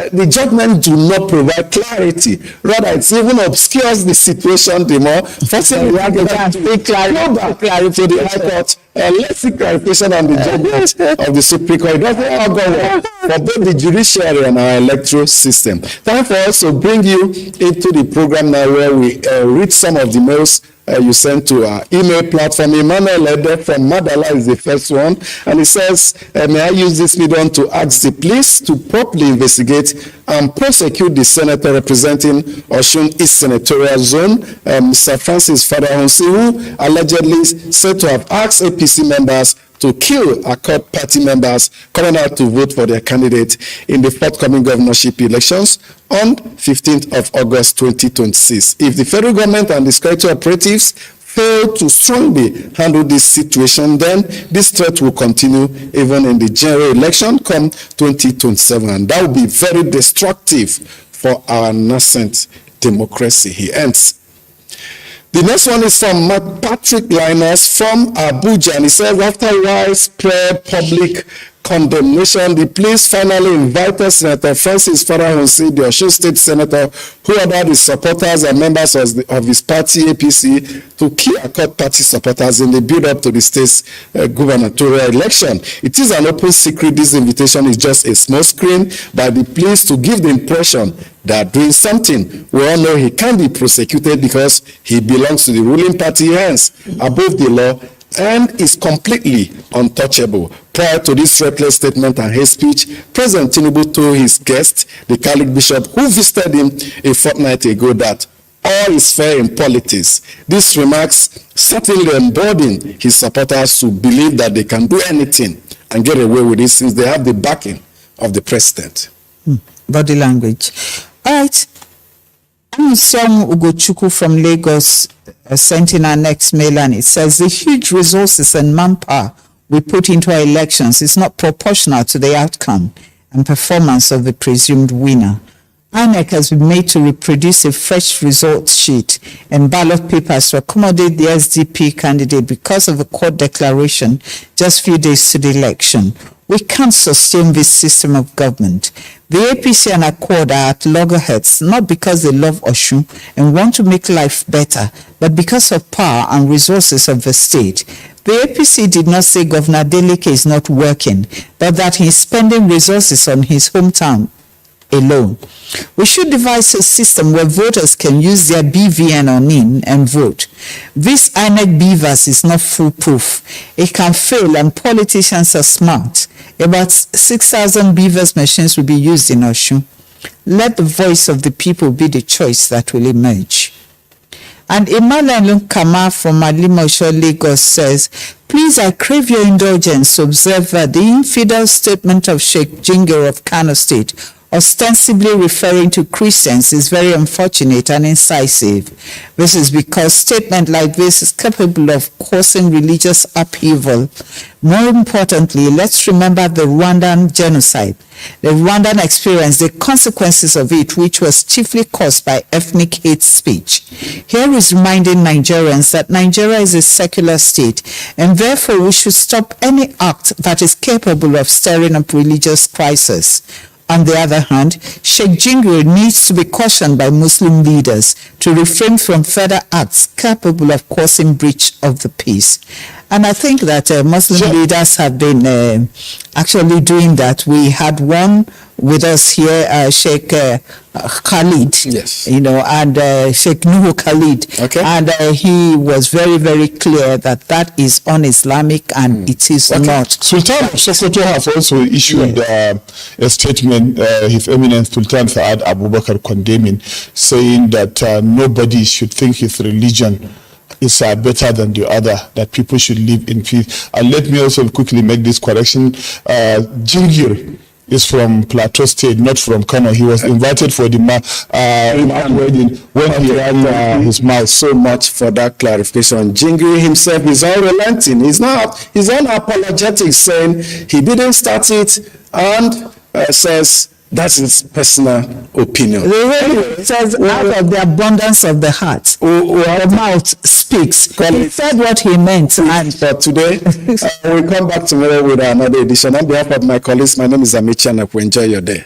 the judgment do not provide clarity. Rather, it even obscures the situation the more, forcing the argument to make clarity to the High Court. Let's see clarification on the judgment of the Supreme Court. It doesn't all go well for both the judiciary and our electoral system. Time for us to bring you into the program now, where we read some of the mails you sent to our email platform. Emmanuel Ede from Madala is the first one, and he says, may I use this medium to ask the police to properly investigate and prosecute the senator representing Osun East Senatorial Zone, Mr. Francis Fadahunsi, who allegedly said to have asked APC members to kill Accord party members coming out to vote for their candidate in the forthcoming governorship elections on 15th of August 2026. If the federal government and the security operatives fail to strongly handle this situation, then this threat will continue even in the general election come 2027. And that will be very destructive for our nascent democracy. He ends. The next one is from Patrick Linus from Abuja, and he says, after widespread public condemnation, the police finally invited Senator Francis Fadahunsi, the Osun State Senator, who ordered his supporters and members of his party, APC, to kill Accord party supporters in the build-up to the state's gubernatorial election. It is an open secret. This invitation is just a small screen by the police to give the impression they are doing something. We all know he can't be prosecuted because he belongs to the ruling party, hence above the law, and is completely untouchable. Prior to this reckless statement and hate speech, President Tinubu told his guest, the Catholic bishop who visited him a fortnight ago, that all is fair in politics. These remarks certainly embolden his supporters to believe that they can do anything and get away with it since they have the backing of the president. Body language. All right. Song Ugochukwu from Lagos sent in our next mail, and it says the huge resources and manpower we put into our elections is not proportional to the outcome and performance of the presumed winner. INEC has been made to reproduce a fresh result sheet and ballot papers to accommodate the SDP candidate because of a court declaration just few days to the election. We can't sustain this system of government. The APC and Accord are at loggerheads, not because they love Osun and want to make life better, but because of power and resources of the state. The APC did not say Governor Adeleke is not working, but that he is spending resources on his hometown alone. We should devise a system where voters can use their BVN or NIN and vote. This INEC BVAS is not foolproof. It can fail, and politicians are smart. About 6,000 BVAS machines will be used in Osun. Let the voice of the people be the choice that will emerge. And Emmanuel Kama from Alimosho, Lagos says, please, I crave your indulgence to observe that the infidel statement of Sheikh Jingir of Kano State, ostensibly referring to Christians, is very unfortunate and incisive. This is because statement like this is capable of causing religious upheaval. More importantly, let's remember the Rwandan genocide, the Rwandan experience, the consequences of it, which was chiefly caused by ethnic hate speech. Here is reminding Nigerians that Nigeria is a secular state, and therefore we should stop any act that is capable of stirring up religious crisis. On the other hand, Sheikh Jingir needs to be cautioned by Muslim leaders to refrain from further acts capable of causing breach of the peace. And I think that Muslim leaders have been actually doing that. We had one with us here, Sheikh Khalid, yes, and Sheikh Nuhu Khalid. Okay. And he was very, very clear that that is un-Islamic and it is not. Sultan Sokoto has also issued a statement, His Eminence Sultan Saad Abubakar condemning, saying that nobody should think his religion is better than the other, that people should live in peace. And let me also quickly make this correction. Jingir is from Plateau State, not from Kano. He was invited for the wedding when he had his mouth. So much for that clarification. Jingiri himself is unrelenting. He's unapologetic, saying he didn't start it and says that's his personal opinion. It says out of the abundance of the heart, the mouth speaks. He said what he meant. And for today, we'll come back tomorrow with another edition. On behalf of my colleagues, my name is Amici and I will enjoy your day.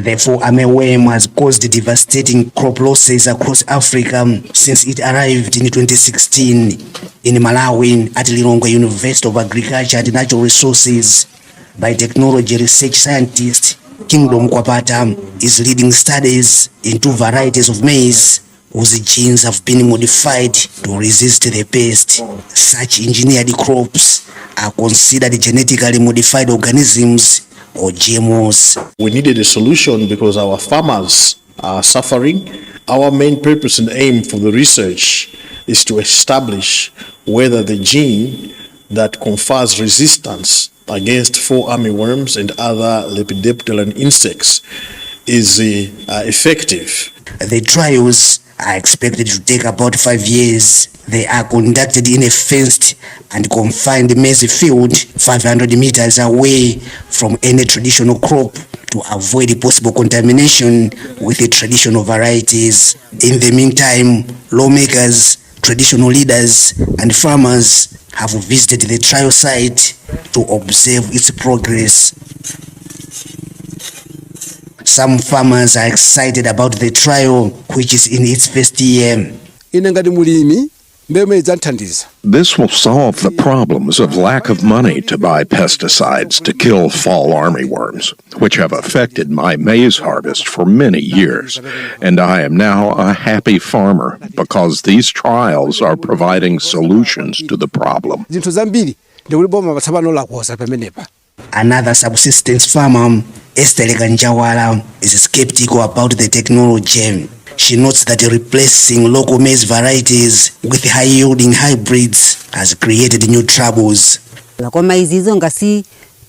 Therefore, armyworm has caused devastating crop losses across Africa since it arrived in 2016 in Malawi at Lilongwe University of Agriculture and Natural Resources. Biotechnology research scientist Kingdom Kwapata is leading studies into varieties of maize whose genes have been modified to resist the pest. Such engineered crops are considered genetically modified organisms or GMOs. We needed a solution because our farmers are suffering. Our main purpose and aim for the research is to establish whether the gene that confers resistance against fall armyworms and other lepidopteran insects is effective. The trials are expected to take about 5 years. They are conducted in a fenced and confined maize field 500 meters away from any traditional crop to avoid possible contamination with the traditional varieties. In the meantime, lawmakers, traditional leaders, and farmers have visited the trial site to observe its progress. Some farmers are excited about the trial, which is in its first year. This will solve the problems of lack of money to buy pesticides to kill fall armyworms, which have affected my maize harvest for many years. And I am now a happy farmer because these trials are providing solutions to the problem. Another subsistence farmer, Esther Ganjawala, is skeptical about the technology. She notes that replacing local maize varieties with high-yielding hybrids has created new troubles.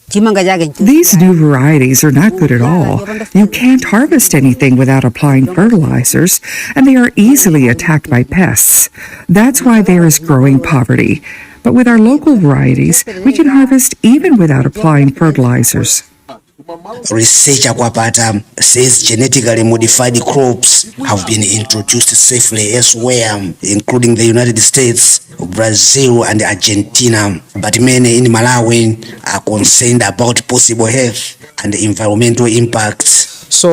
These new varieties are not good at all. You can't harvest anything without applying fertilizers, and they are easily attacked by pests. That's why there is growing poverty. But with our local varieties, we can harvest even without applying fertilizers. Researcher Kwapata says genetically modified crops have been introduced safely elsewhere, including the United States, Brazil, and Argentina. But many in Malawi are concerned about possible health and environmental impacts.